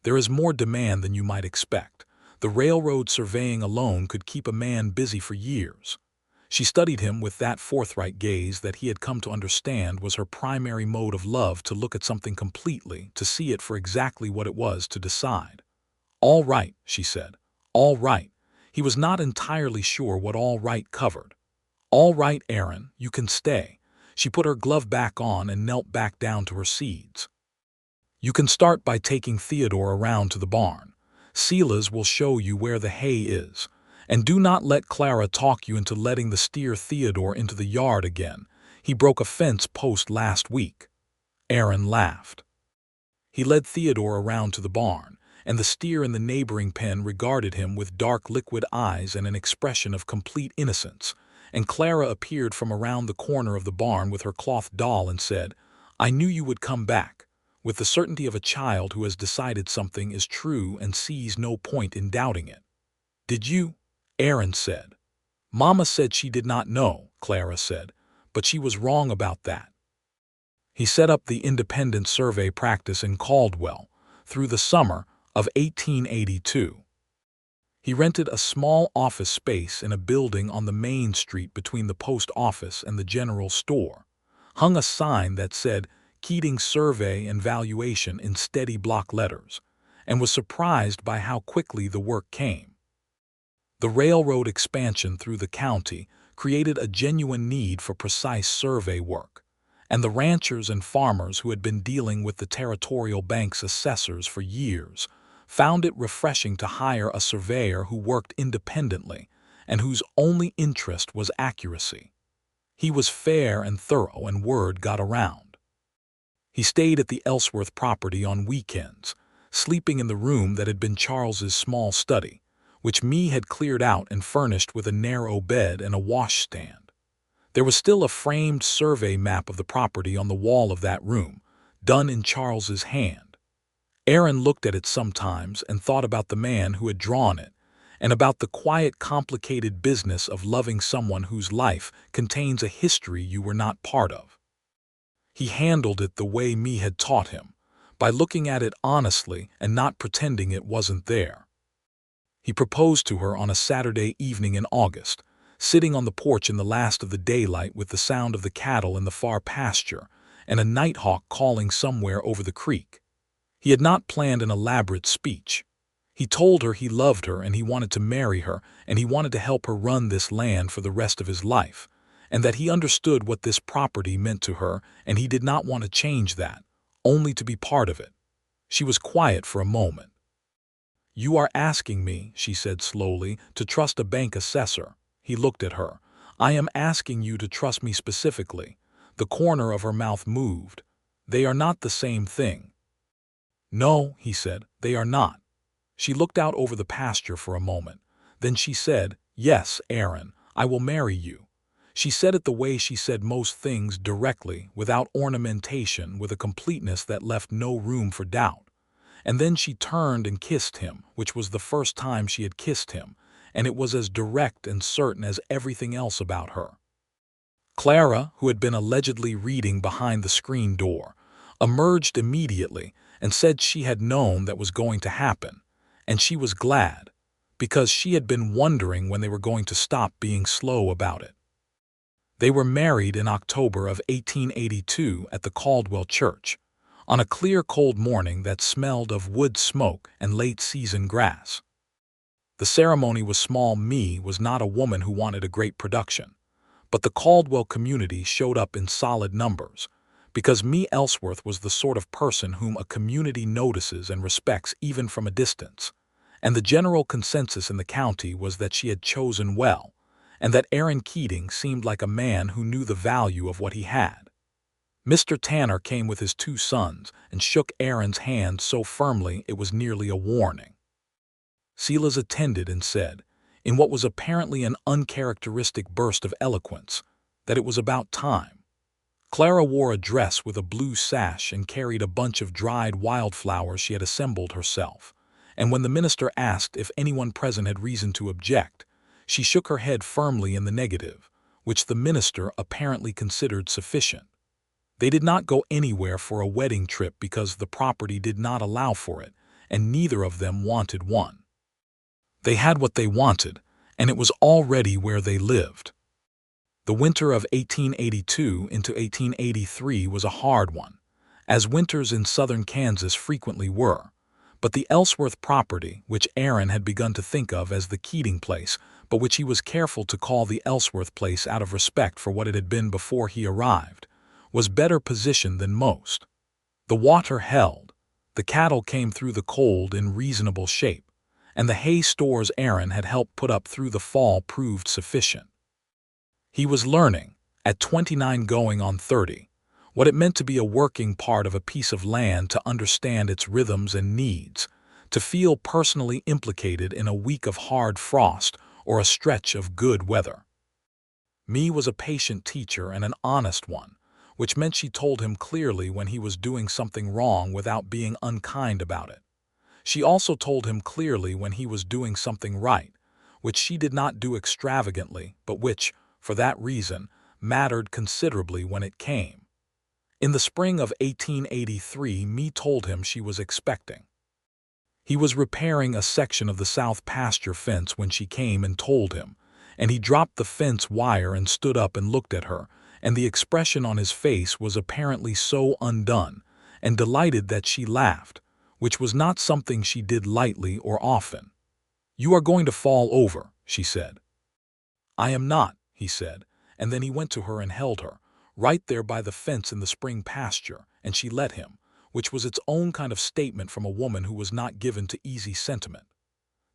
"There is more demand than you might expect. The railroad surveying alone could keep a man busy for years." She studied him with that forthright gaze that he had come to understand was her primary mode of love: to look at something completely, to see it for exactly what it was, to decide. "All right," she said. "All right." He was not entirely sure what all right covered. "All right, Aaron, you can stay." She put her glove back on and knelt back down to her seeds. "You can start by taking Theodore around to the barn. Silas will show you where the hay is. And do not let Clara talk you into letting the steer Theodore into the yard again. He broke a fence post last week." Aaron laughed. He led Theodore around to the barn, and the steer in the neighboring pen regarded him with dark liquid eyes and an expression of complete innocence, and Clara appeared from around the corner of the barn with her cloth doll and said, "I knew you would come back," with the certainty of a child who has decided something is true and sees no point in doubting it. "Did you?" Aaron said. Mama said she did not know, Clara said, but she was wrong about that. He set up the independent survey practice in Caldwell through the summer of 1882. He rented a small office space in a building on the main street between the post office and the general store, hung a sign that said Keating Survey and Valuation in steady block letters, and was surprised by how quickly the work came. The railroad expansion through the county created a genuine need for precise survey work, and the ranchers and farmers who had been dealing with the territorial bank's assessors for years found it refreshing to hire a surveyor who worked independently and whose only interest was accuracy. He was fair and thorough, and word got around. He stayed at the Ellsworth property on weekends, sleeping in the room that had been Charles's small study, which Mae had cleared out and furnished with a narrow bed and a washstand. There was still a framed survey map of the property on the wall of that room, done in Charles's hand. Aaron looked at it sometimes and thought about the man who had drawn it, and about the quiet, complicated business of loving someone whose life contains a history you were not part of. He handled it the way Mae had taught him, by looking at it honestly and not pretending it wasn't there. He proposed to her on a Saturday evening in August, sitting on the porch in the last of the daylight with the sound of the cattle in the far pasture and a nighthawk calling somewhere over the creek. He had not planned an elaborate speech. He told her he loved her and he wanted to marry her and he wanted to help her run this land for the rest of his life, and that he understood what this property meant to her and he did not want to change that, only to be part of it. She was quiet for a moment. "You are asking me," she said slowly, "to trust a bank assessor." He looked at her. "I am asking you to trust me specifically." The corner of her mouth moved. "They are not the same thing." "No," he said, "they are not." She looked out over the pasture for a moment. Then she said, "Yes, Aaron, I will marry you." She said it the way she said most things, directly, without ornamentation, with a completeness that left no room for doubt. And then she turned and kissed him, which was the first time she had kissed him, and it was as direct and certain as everything else about her. Clara, who had been allegedly reading behind the screen door, emerged immediately and said she had known that was going to happen, and she was glad, because she had been wondering when they were going to stop being slow about it. They were married in October of 1882 at the Caldwell Church, on a clear, cold morning that smelled of wood smoke and late-season grass. The ceremony was small. Mae was not a woman who wanted a great production, but the Caldwell community showed up in solid numbers, because Mae Ellsworth was the sort of person whom a community notices and respects even from a distance, and the general consensus in the county was that she had chosen well, and that Aaron Keating seemed like a man who knew the value of what he had. Mr. Tanner came with his 2 sons and shook Aaron's hand so firmly it was nearly a warning. Silas attended and said, in what was apparently an uncharacteristic burst of eloquence, that it was about time. Clara wore a dress with a blue sash and carried a bunch of dried wildflowers she had assembled herself, and when the minister asked if anyone present had reason to object, she shook her head firmly in the negative, which the minister apparently considered sufficient. They did not go anywhere for a wedding trip because the property did not allow for it, and neither of them wanted one. They had what they wanted, and it was already where they lived. The winter of 1882 into 1883 was a hard one, as winters in southern Kansas frequently were, but the Ellsworth property, which Aaron had begun to think of as the Keating place, but which he was careful to call the Ellsworth place out of respect for what it had been before he arrived, was better positioned than most. The water held, the cattle came through the cold in reasonable shape, and the hay stores Aaron had helped put up through the fall proved sufficient. He was learning, at 29 going on 30, what it meant to be a working part of a piece of land, to understand its rhythms and needs, to feel personally implicated in a week of hard frost or a stretch of good weather. Mae was a patient teacher and an honest one, which meant she told him clearly when he was doing something wrong without being unkind about it. She also told him clearly when he was doing something right, which she did not do extravagantly, but which, for that reason, mattered considerably when it came. In the spring of 1883, Mae told him she was expecting. He was repairing a section of the south pasture fence when she came and told him, and he dropped the fence wire and stood up and looked at her, and the expression on his face was apparently so undone and delighted that she laughed, which was not something she did lightly or often. "You are going to fall over," she said. "I am not," he said, and then he went to her and held her, right there by the fence in the spring pasture, and she let him, which was its own kind of statement from a woman who was not given to easy sentiment.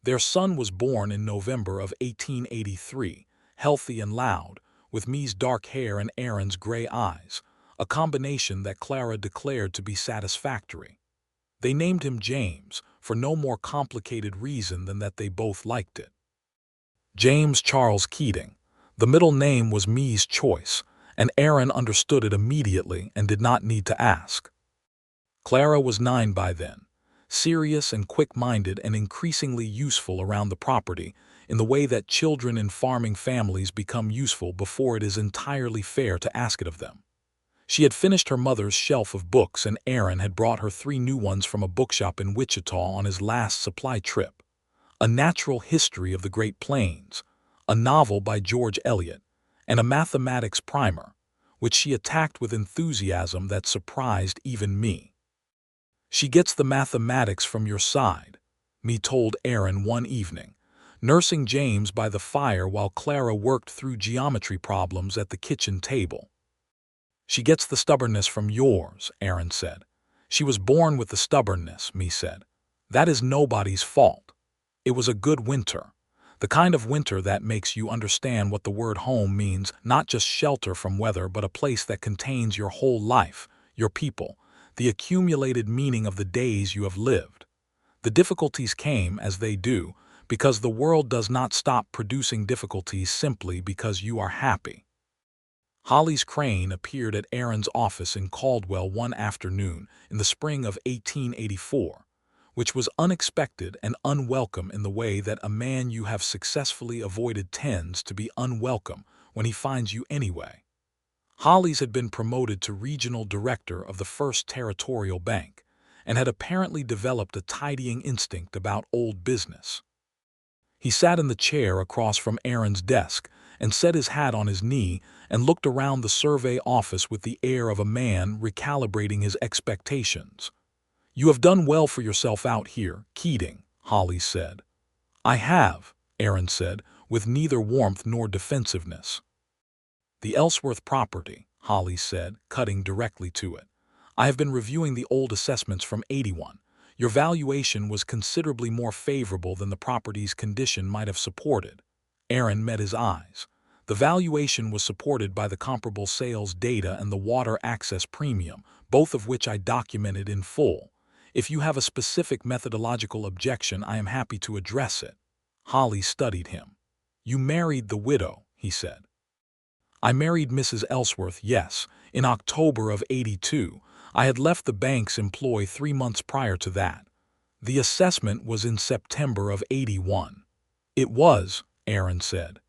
Their son was born in November of 1883, healthy and loud, with Mae's dark hair and Aaron's gray eyes, a combination that Clara declared to be satisfactory. They named him James, for no more complicated reason than that they both liked it. James Charles Keating. The middle name was Mae's choice, and Aaron understood it immediately and did not need to ask. Clara was 9 by then, serious and quick-minded and increasingly useful around the property in the way that children in farming families become useful before it is entirely fair to ask it of them. She had finished her mother's shelf of books, and Aaron had brought her 3 new ones from a bookshop in Wichita on his last supply trip: A Natural History of the Great Plains, a novel by George Eliot, and a mathematics primer, which she attacked with enthusiasm that surprised even me. "She gets the mathematics from your side," Mae told Aaron one evening, nursing James by the fire while Clara worked through geometry problems at the kitchen table. "She gets the stubbornness from yours," Aaron said. "She was born with the stubbornness," Mae said. "That is nobody's fault. It was a good winter. The kind of winter that makes you understand what the word home means, not just shelter from weather, but a place that contains your whole life, your people, the accumulated meaning of the days you have lived. The difficulties came, as they do, because the world does not stop producing difficulties simply because you are happy." Holly's crane appeared at Aaron's office in Caldwell one afternoon in the spring of 1884, which was unexpected and unwelcome in the way that a man you have successfully avoided tends to be unwelcome when he finds you anyway. Holly's had been promoted to regional director of the First Territorial Bank and had apparently developed a tidying instinct about old business. He sat in the chair across from Aaron's desk and set his hat on his knee and looked around the survey office with the air of a man recalibrating his expectations. "You have done well for yourself out here, Keating," Holly said. "I have," Aaron said, with neither warmth nor defensiveness. "The Ellsworth property," Holly said, cutting directly to it. "I have been reviewing the old assessments from '81. Your valuation was considerably more favorable than the property's condition might have supported." Aaron met his eyes. "The valuation was supported by the comparable sales data and the water access premium, both of which I documented in full. If you have a specific methodological objection, I am happy to address it." Holly studied him. "You married the widow," he said. "I married Mrs. Ellsworth, yes, in October of '82. I had left the bank's employ 3 months prior to that. The assessment was in September of '81. "It was," Aaron said.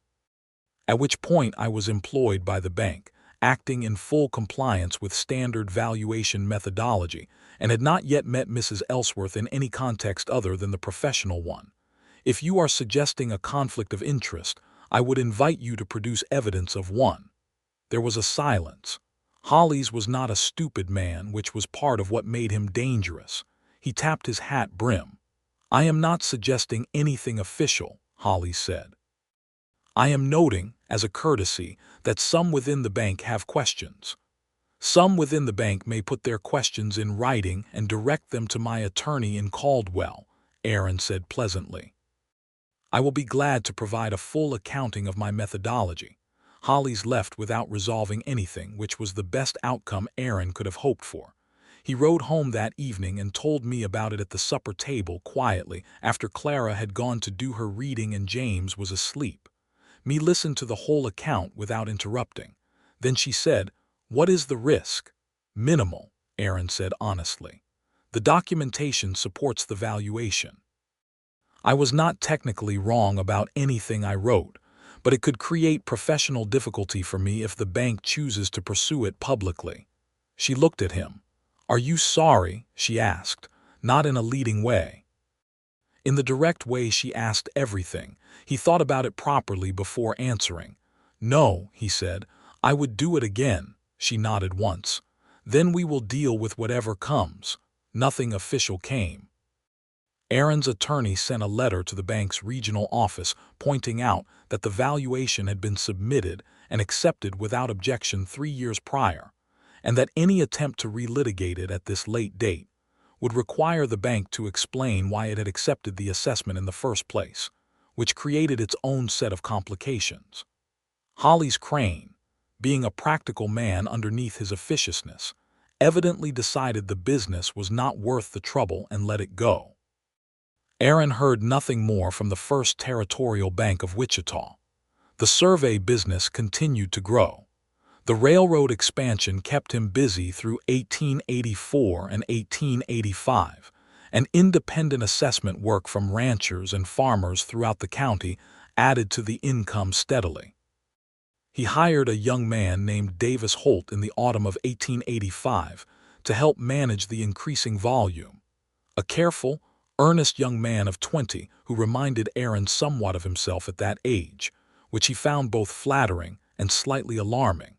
"At which point I was employed by the bank, acting in full compliance with standard valuation methodology, and had not yet met Mrs. Ellsworth in any context other than the professional one. If you are suggesting a conflict of interest, I would invite you to produce evidence of one." There was a silence. Holly's was not a stupid man, which was part of what made him dangerous. He tapped his hat brim. "I am not suggesting anything official," Holly said. "I am noting, as a courtesy, that some within the bank have questions. Some within the bank may put their questions in writing and direct them to my attorney in Caldwell," Aaron said pleasantly. "I will be glad to provide a full accounting of my methodology." Holly's left without resolving anything, which was the best outcome Aaron could have hoped for. He rode home that evening and told me about it at the supper table quietly after Clara had gone to do her reading and James was asleep. Me listened to the whole account without interrupting. Then she said, "What is the risk?" "Minimal," Aaron said honestly. "The documentation supports the valuation." I was not technically wrong about anything I wrote, but it could create professional difficulty for me if the bank chooses to pursue it publicly." She looked at him. "Are you sorry?" she asked, not in a leading way. In the direct way she asked everything. He thought about it properly before answering. "No," he said, "I would do it again." She nodded once. "Then we will deal with whatever comes." Nothing official came. Aaron's attorney sent a letter to the bank's regional office pointing out that the valuation had been submitted and accepted without objection 3 years prior, and that any attempt to relitigate it at this late date would require the bank to explain why it had accepted the assessment in the first place, which created its own set of complications. Hollis Crane, being a practical man underneath his officiousness, evidently decided the business was not worth the trouble and let it go. Aaron heard nothing more from the First Territorial Bank of Wichita. The survey business continued to grow. The railroad expansion kept him busy through 1884 and 1885, and independent assessment work from ranchers and farmers throughout the county added to the income steadily. He hired a young man named Davis Holt in the autumn of 1885 to help manage the increasing volume. A careful, earnest young man of 20 who reminded Aaron somewhat of himself at that age, which he found both flattering and slightly alarming.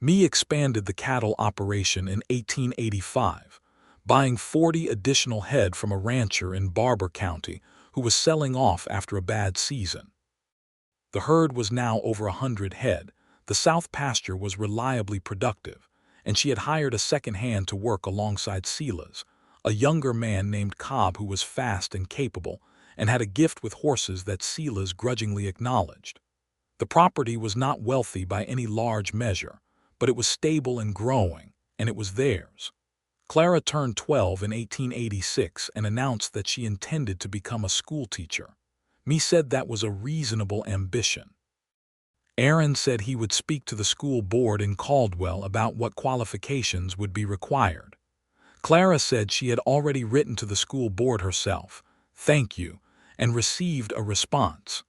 Mae expanded the cattle operation in 1885, buying 40 additional head from a rancher in Barber County who was selling off after a bad season. The herd was now over 100 head. The south pasture was reliably productive, and she had hired a second hand to work alongside Silas, a younger man named Cobb who was fast and capable and had a gift with horses that Silas grudgingly acknowledged. The property was not wealthy by any large measure, but it was stable and growing, and it was theirs. Clara turned 12 in 1886 and announced that she intended to become a schoolteacher. Mae said that was a reasonable ambition. Aaron said he would speak to the school board in Caldwell about what qualifications would be required. Clara said she had already written to the school board herself, "Thank you," and received a response.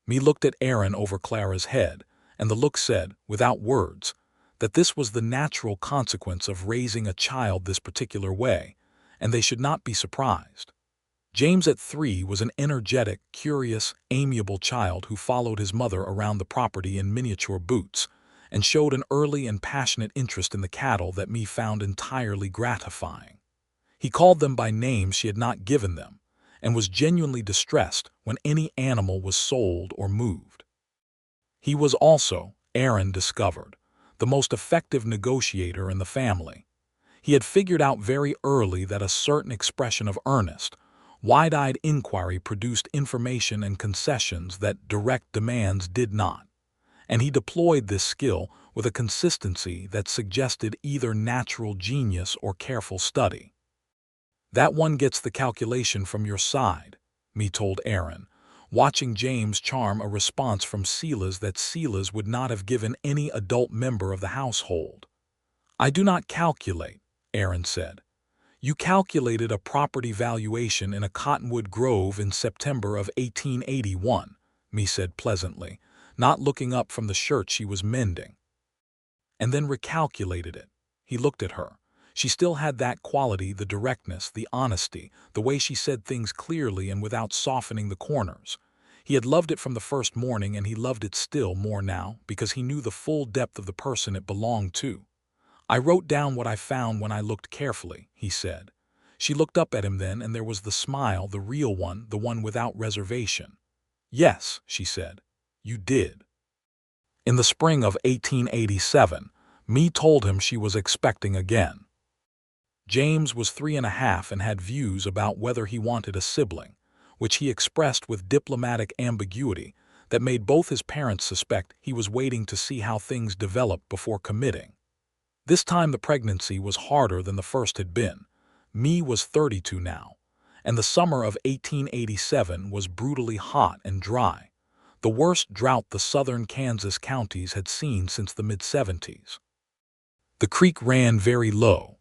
Mae looked at Aaron over Clara's head, and the look said, without words, that this was the natural consequence of raising a child this particular way, and they should not be surprised. James at 3 was an energetic, curious, amiable child who followed his mother around the property in miniature boots and showed an early and passionate interest in the cattle that Mae found entirely gratifying. He called them by names she had not given them and was genuinely distressed when any animal was sold or moved. He was also, Aaron discovered, the most effective negotiator in the family. He had figured out very early that a certain expression of earnest, wide-eyed inquiry produced information and concessions that direct demands did not, and he deployed this skill with a consistency that suggested either natural genius or careful study. "That one gets the calculation from your side," Mae told Aaron, watching James charm a response from Silas that Silas would not have given any adult member of the household. "I do not calculate," Aaron said. "You calculated a property valuation in a cottonwood grove in September of 1881, Mae said pleasantly, not looking up from the shirt she was mending. "And then recalculated it." He looked at her. She still had that quality, the directness, the honesty, the way she said things clearly and without softening the corners. He had loved it from the first morning, and he loved it still more now because he knew the full depth of the person it belonged to. "I wrote down what I found when I looked carefully," he said. She looked up at him then, and there was the smile, the real one, the one without reservation. "Yes," she said, "you did." In the spring of 1887, Mae told him she was expecting again. James was 3.5 and had views about whether he wanted a sibling, which he expressed with diplomatic ambiguity that made both his parents suspect he was waiting to see how things developed before committing. This time the pregnancy was harder than the first had been. Mae was 32 now, and the summer of 1887 was brutally hot and dry, the worst drought the southern Kansas counties had seen since the mid-70s. The creek ran very low.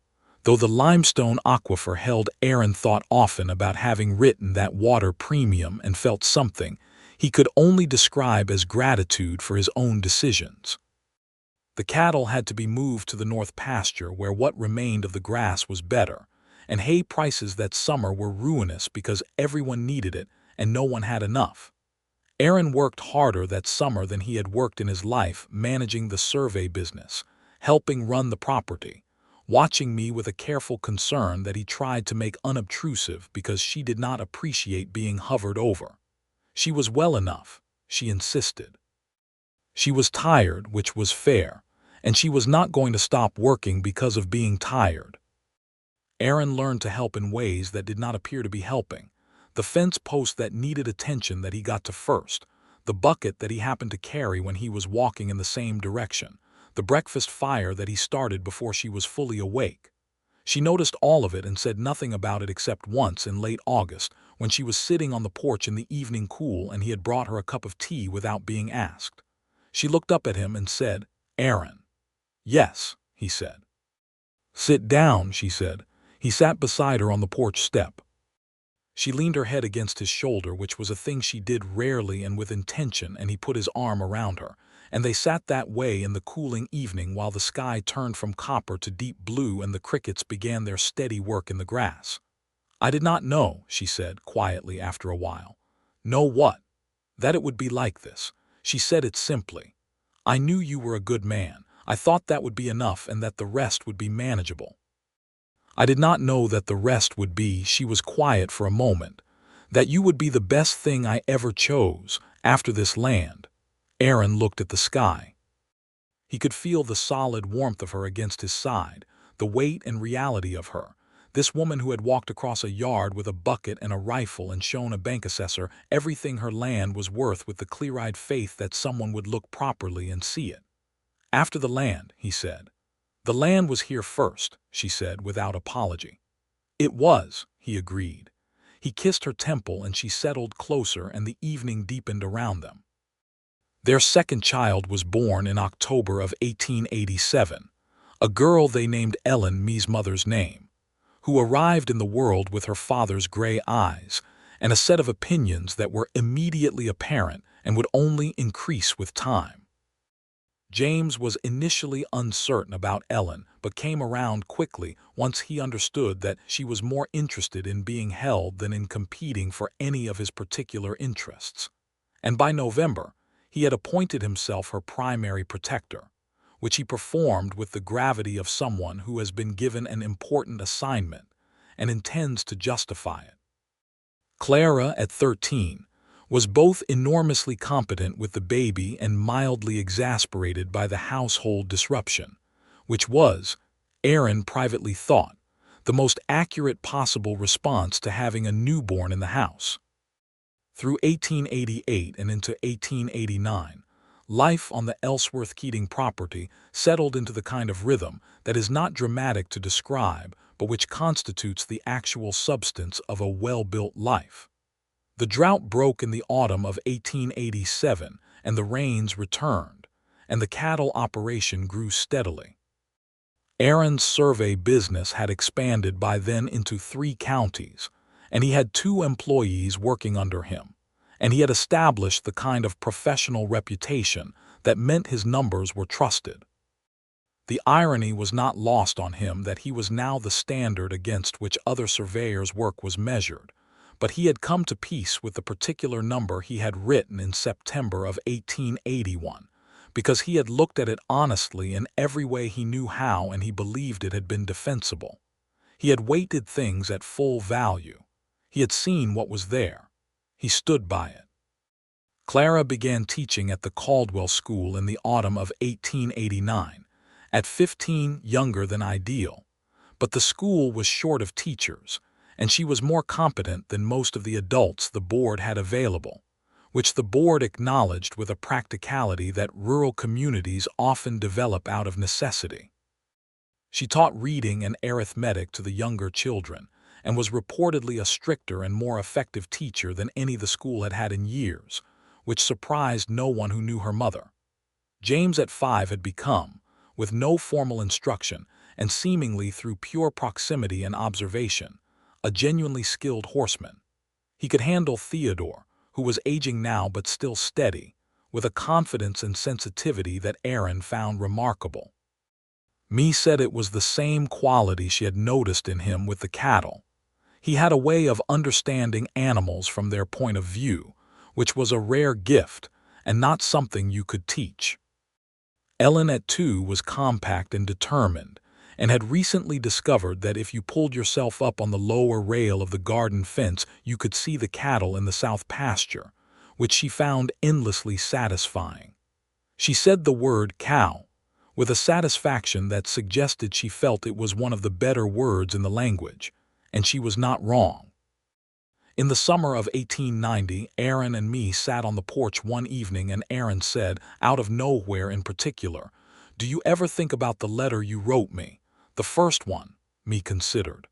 Though the limestone aquifer held, Aaron thought often about having written that water premium and felt something he could only describe as gratitude for his own decisions. The cattle had to be moved to the north pasture where what remained of the grass was better, and hay prices that summer were ruinous because everyone needed it and no one had enough. Aaron worked harder that summer than he had worked in his life, managing the survey business, helping run the property, watching me with a careful concern that he tried to make unobtrusive because she did not appreciate being hovered over. She was well enough, she insisted. She was tired, which was fair, and she was not going to stop working because of being tired. Aaron learned to help in ways that did not appear to be helping. The fence post that needed attention that he got to first, the bucket that he happened to carry when he was walking in the same direction, the breakfast fire that he started before she was fully awake. She noticed all of it and said nothing about it except once in late August when she was sitting on the porch in the evening cool and he had brought her a cup of tea without being asked. She looked up at him and said, "Aaron." "Yes," he said. "Sit down," she said. He sat beside her on the porch step. She leaned her head against his shoulder, which was a thing she did rarely and with intention, and he put his arm around her, and they sat that way in the cooling evening while the sky turned from copper to deep blue and the crickets began their steady work in the grass. "I did not know," she said quietly after a while. "Know what?" "That it would be like this." She said it simply. "I knew you were a good man. I thought that would be enough and that the rest would be manageable." "I did not know that the rest would be," she was quiet for a moment, "that you would be the best thing I ever chose, after this land." Aaron looked at the sky. He could feel the solid warmth of her against his side, the weight and reality of her, this woman who had walked across a yard with a bucket and a rifle and shown a bank assessor everything her land was worth with the clear-eyed faith that someone would look properly and see it. "After the land," he said. "The land was here first," she said without apology. "It was," he agreed. He kissed her temple and she settled closer and the evening deepened around them. Their second child was born in October of 1887, a girl they named Ellen, Mae's mother's name, who arrived in the world with her father's gray eyes and a set of opinions that were immediately apparent and would only increase with time. James was initially uncertain about Ellen, but came around quickly once he understood that she was more interested in being held than in competing for any of his particular interests. And by November, he had appointed himself her primary protector, which he performed with the gravity of someone who has been given an important assignment and intends to justify it. Clara, at 13, was both enormously competent with the baby and mildly exasperated by the household disruption, which was, Aaron privately thought, the most accurate possible response to having a newborn in the house. Through 1888 and into 1889, life on the Ellsworth Keating property settled into the kind of rhythm that is not dramatic to describe, but which constitutes the actual substance of a well-built life. The drought broke in the autumn of 1887, and the rains returned, and the cattle operation grew steadily. Aaron's survey business had expanded by then into 3 counties, and he had 2 employees working under him, and he had established the kind of professional reputation that meant his numbers were trusted. The irony was not lost on him that he was now the standard against which other surveyors' work was measured, but he had come to peace with the particular number he had written in September of 1881, because he had looked at it honestly in every way he knew how and he believed it had been defensible. He had weighted things at full value. He had seen what was there. He stood by it. Clara began teaching at the Caldwell School in the autumn of 1889, at 15 younger than ideal, but the school was short of teachers, and she was more competent than most of the adults the board had available, which the board acknowledged with a practicality that rural communities often develop out of necessity. She taught reading and arithmetic to the younger children, and was reportedly a stricter and more effective teacher than any the school had had in years, which surprised no one who knew her mother. James at 5 had become, with no formal instruction, and seemingly through pure proximity and observation, a genuinely skilled horseman. He could handle Theodore, who was aging now but still steady, with a confidence and sensitivity that Aaron found remarkable. Mae said it was the same quality she had noticed in him with the cattle. He had a way of understanding animals from their point of view, which was a rare gift and not something you could teach. Ellen at 2 was compact and determined, and had recently discovered that if you pulled yourself up on the lower rail of the garden fence, you could see the cattle in the south pasture, which she found endlessly satisfying. She said the word cow with a satisfaction that suggested she felt it was one of the better words in the language, and she was not wrong. In the summer of 1890, Aaron and me sat on the porch one evening, and Aaron said, out of nowhere in particular, "Do you ever think about the letter you wrote me? The first one?" Me considered.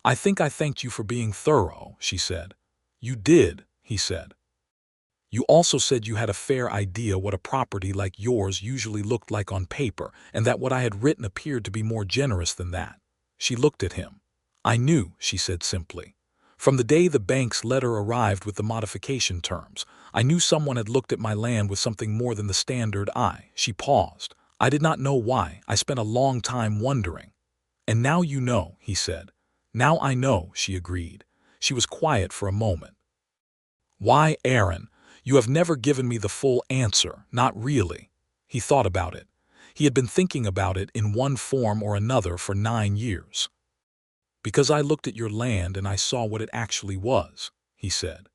"I think I thanked you for being thorough," she said. "You did," he said. "You also said you had a fair idea what a property like yours usually looked like on paper, and that what I had written appeared to be more generous than that." She looked at him. "I knew," she said simply. "From the day the bank's letter arrived with the modification terms, I knew someone had looked at my land with something more than the standard eye." She paused. "I did not know why. I spent a long time wondering." "And now you know," he said. "Now I know," she agreed. She was quiet for a moment. "Why, Aaron, you have never given me the full answer." "Not really." He thought about it. He had been thinking about it in one form or another for 9 years. "Because I looked at your land and I saw what it actually was," he said.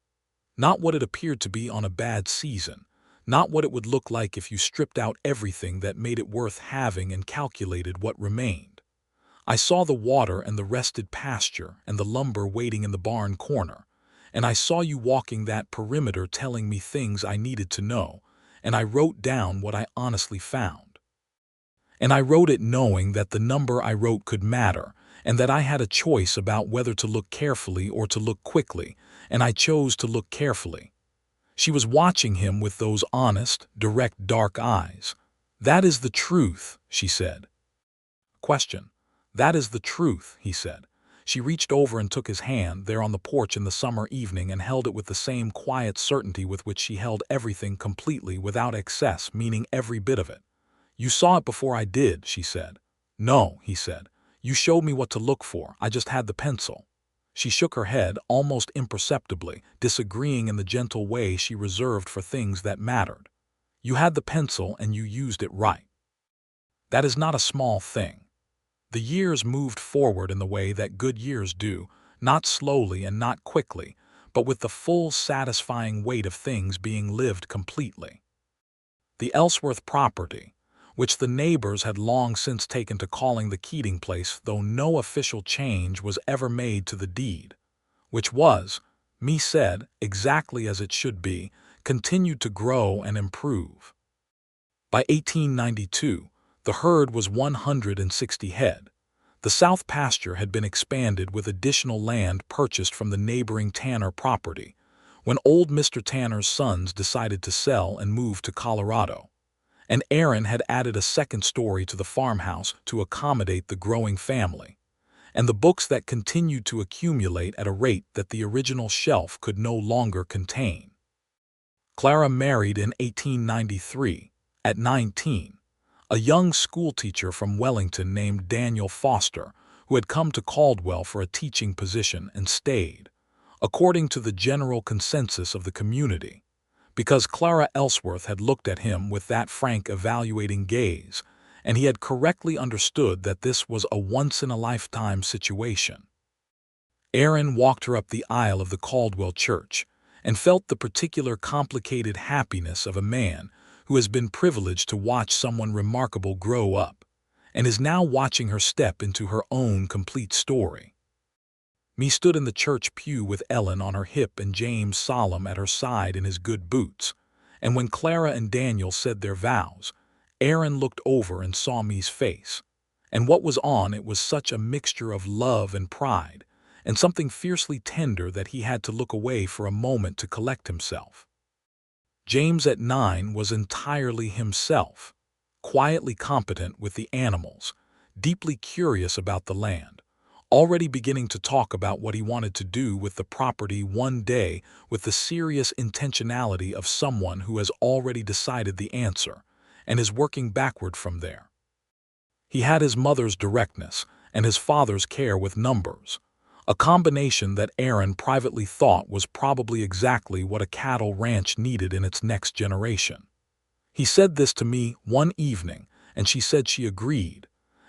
"Not what it appeared to be on a bad season, not what it would look like if you stripped out everything that made it worth having and calculated what remained. I saw the water and the rested pasture and the lumber waiting in the barn corner, and I saw you walking that perimeter telling me things I needed to know, and I wrote down what I honestly found. And I wrote it knowing that the number I wrote could matter, and that I had a choice about whether to look carefully or to look quickly, and I chose to look carefully." She was watching him with those honest, direct, dark eyes. "That is the truth," she said. Question. "That is the truth," he said. She reached over and took his hand there on the porch in the summer evening and held it with the same quiet certainty with which she held everything, completely, without excess, meaning every bit of it. "You saw it before I did," she said. "No," he said. "You showed me what to look for. I just had the pencil." She shook her head, almost imperceptibly, disagreeing in the gentle way she reserved for things that mattered. "You had the pencil and you used it right. That is not a small thing." The years moved forward in the way that good years do, not slowly and not quickly, but with the full, satisfying weight of things being lived completely. The Ellsworth property, which the neighbors had long since taken to calling the Keating place, though no official change was ever made to the deed, which was, Mae said, exactly as it should be, continued to grow and improve. By 1892, the herd was 160 head. The south pasture had been expanded with additional land purchased from the neighboring Tanner property, when old Mr. Tanner's sons decided to sell and move to Colorado. And Aaron had added a second story to the farmhouse to accommodate the growing family, and the books that continued to accumulate at a rate that the original shelf could no longer contain. Clara married in 1893, at 19, a young schoolteacher from Wellington named Daniel Foster, who had come to Caldwell for a teaching position and stayed, according to the general consensus of the community, because Clara Ellsworth had looked at him with that frank, evaluating gaze, and he had correctly understood that this was a once-in-a-lifetime situation. Aaron walked her up the aisle of the Caldwell church and felt the particular complicated happiness of a man who has been privileged to watch someone remarkable grow up, and is now watching her step into her own complete story. Mae stood in the church pew with Ellen on her hip and James solemn at her side in his good boots, and when Clara and Daniel said their vows, Aaron looked over and saw Mae's face, and what was on it was such a mixture of love and pride, and something fiercely tender that he had to look away for a moment to collect himself. James at 9 was entirely himself, quietly competent with the animals, deeply curious about the land, already beginning to talk about what he wanted to do with the property one day with the serious intentionality of someone who has already decided the answer and is working backward from there. He had his mother's directness and his father's care with numbers, a combination that Aaron privately thought was probably exactly what a cattle ranch needed in its next generation. He said this to me one evening, and she said she agreed.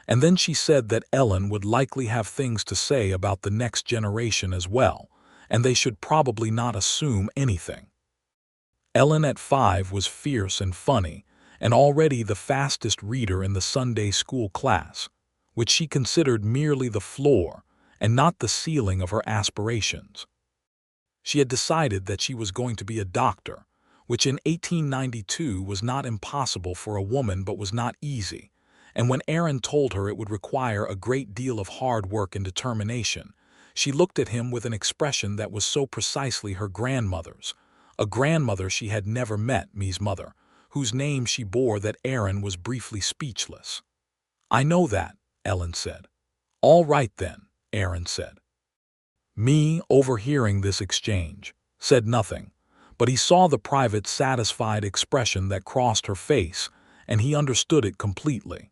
And then she said that Ellen would likely have things to say about the next generation as well, and they should probably not assume anything. Ellen at 5 was fierce and funny, and already the fastest reader in the Sunday school class, which she considered merely the floor and not the ceiling of her aspirations. She had decided that she was going to be a doctor, which in 1892 was not impossible for a woman but was not easy, and when Aaron told her it would require a great deal of hard work and determination, she looked at him with an expression that was so precisely her grandmother's, a grandmother she had never met, Mae's mother, whose name she bore, that Aaron was briefly speechless. "I know that," Ellen said. "All right then," Aaron said. Mae, overhearing this exchange, said nothing, but he saw the private, satisfied expression that crossed her face, and he understood it completely.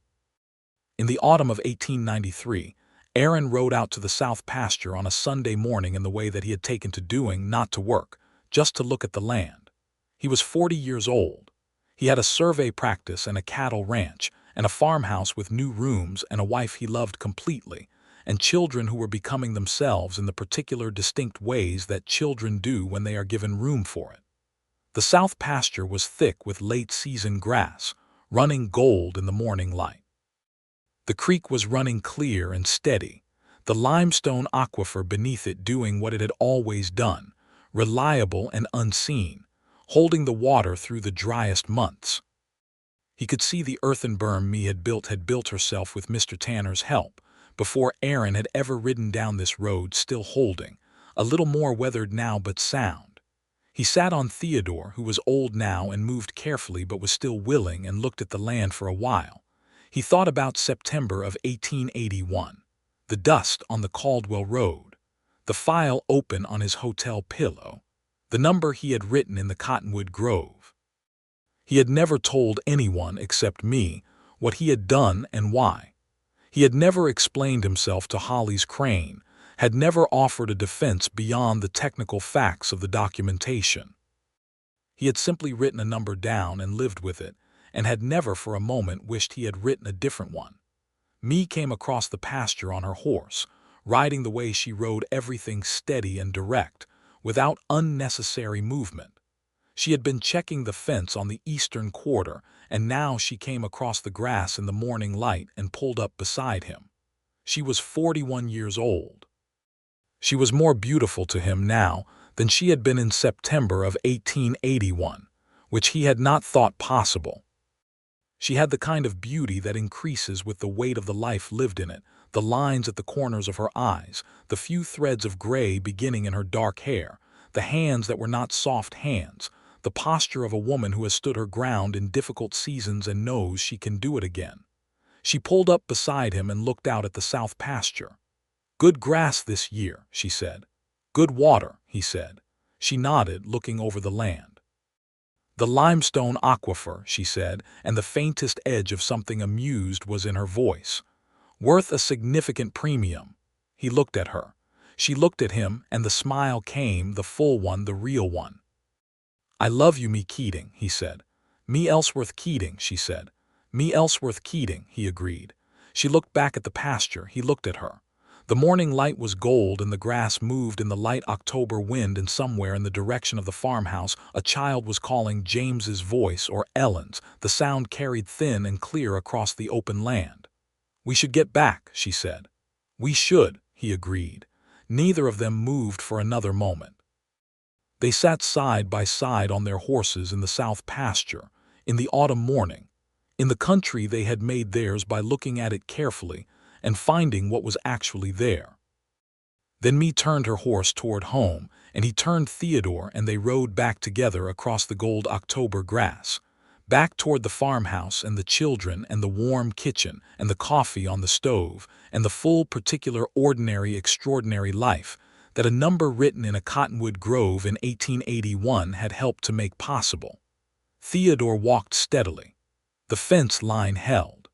In the autumn of 1893, Aaron rode out to the south pasture on a Sunday morning in the way that he had taken to doing, not to work, just to look at the land. He was 40 years old. He had a survey practice and a cattle ranch, and a farmhouse with new rooms and a wife he loved completely, and children who were becoming themselves in the particular distinct ways that children do when they are given room for it. The south pasture was thick with late-season grass, running gold in the morning light. The creek was running clear and steady, the limestone aquifer beneath it doing what it had always done, reliable and unseen, holding the water through the driest months. He could see the earthen berm Mae had built herself with Mr. Tanner's help, before Aaron had ever ridden down this road, still holding, a little more weathered now but sound. He sat on Theodore, who was old now and moved carefully but was still willing, and looked at the land for a while. He thought about September of 1881, the dust on the Caldwell Road, the file open on his hotel pillow, the number he had written in the cottonwood grove. He had never told anyone except me what he had done and why. He had never explained himself to Holly's Crane, had never offered a defense beyond the technical facts of the documentation. He had simply written a number down and lived with it, and had never for a moment wished he had written a different one. Mae came across the pasture on her horse, riding the way she rode, everything steady and direct, without unnecessary movement. She had been checking the fence on the eastern quarter, and now she came across the grass in the morning light and pulled up beside him. She was 41 years old. She was more beautiful to him now than she had been in September of 1881, which he had not thought possible. She had the kind of beauty that increases with the weight of the life lived in it, the lines at the corners of her eyes, the few threads of gray beginning in her dark hair, the hands that were not soft hands, the posture of a woman who has stood her ground in difficult seasons and knows she can do it again. She pulled up beside him and looked out at the south pasture. "Good grass this year," she said. "Good water," he said. She nodded, looking over the land. "The limestone aquifer," she said, and the faintest edge of something amused was in her voice. "Worth a significant premium." He looked at her. She looked at him, and the smile came, the full one, the real one. "I love you, Mae Keating," he said. "Mae Ellsworth Keating," she said. "Mae Ellsworth Keating," he agreed. She looked back at the pasture. He looked at her. The morning light was gold, and the grass moved in the light October wind, and somewhere in the direction of the farmhouse a child was calling James's voice or Ellen's, the sound carried thin and clear across the open land. "We should get back," she said. "We should," he agreed. Neither of them moved for another moment. They sat side by side on their horses in the south pasture, in the autumn morning. In the country they had made theirs by looking at it carefully and finding what was actually there. Then Mae turned her horse toward home, and he turned Theodore, and they rode back together across the gold October grass. back toward the farmhouse and the children and the warm kitchen and the coffee on the stove and the full particular ordinary extraordinary life that a number written in a cottonwood grove in 1881 had helped to make possible. Theodore walked steadily. The fence line held.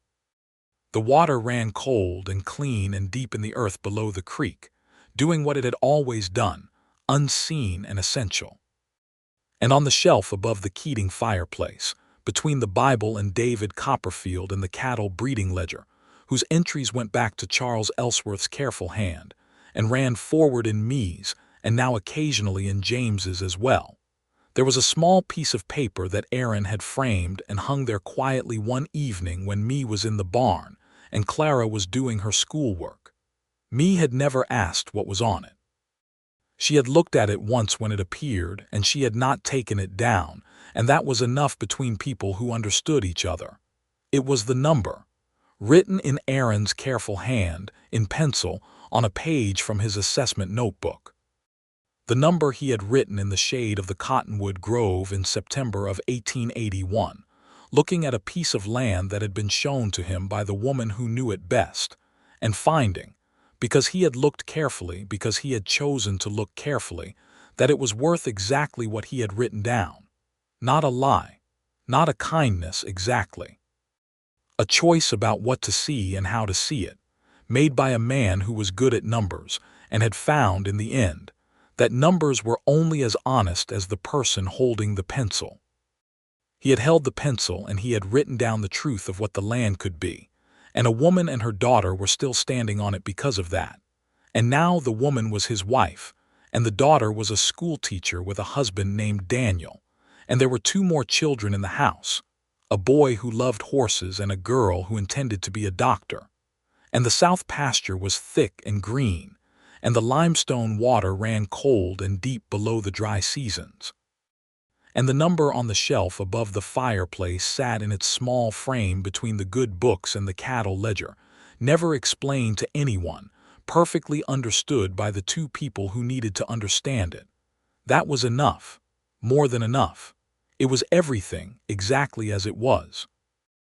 The water ran cold and clean and deep in the earth below the creek, doing what it had always done, unseen and essential. And on the shelf above the Keating fireplace, between the Bible and David Copperfield and the cattle breeding ledger, whose entries went back to Charles Ellsworth's careful hand, and ran forward in Mae's, and now occasionally in James's as well, there was a small piece of paper that Aaron had framed and hung there quietly one evening when Mae was in the barn and Clara was doing her schoolwork. Mae had never asked what was on it. She had looked at it once when it appeared, and she had not taken it down, and that was enough between people who understood each other. It was the number, written in Aaron's careful hand, in pencil, on a page from his assessment notebook. The number he had written in the shade of the cottonwood grove in September of 1881, looking at a piece of land that had been shown to him by the woman who knew it best, and finding, because he had looked carefully, because he had chosen to look carefully, that it was worth exactly what he had written down. Not a lie, not a kindness exactly. A choice about what to see and how to see it, made by a man who was good at numbers and had found, in the end, that numbers were only as honest as the person holding the pencil. He had held the pencil and he had written down the truth of what the land could be, and a woman and her daughter were still standing on it because of that. And now the woman was his wife, and the daughter was a school teacher with a husband named Daniel, and there were 2 more children in the house, a boy who loved horses and a girl who intended to be a doctor. And the south pasture was thick and green, and the limestone water ran cold and deep below the dry seasons. And the number on the shelf above the fireplace sat in its small frame between the good books and the cattle ledger, never explained to anyone, perfectly understood by the 2 people who needed to understand it. That was enough, more than enough. It was everything exactly as it was.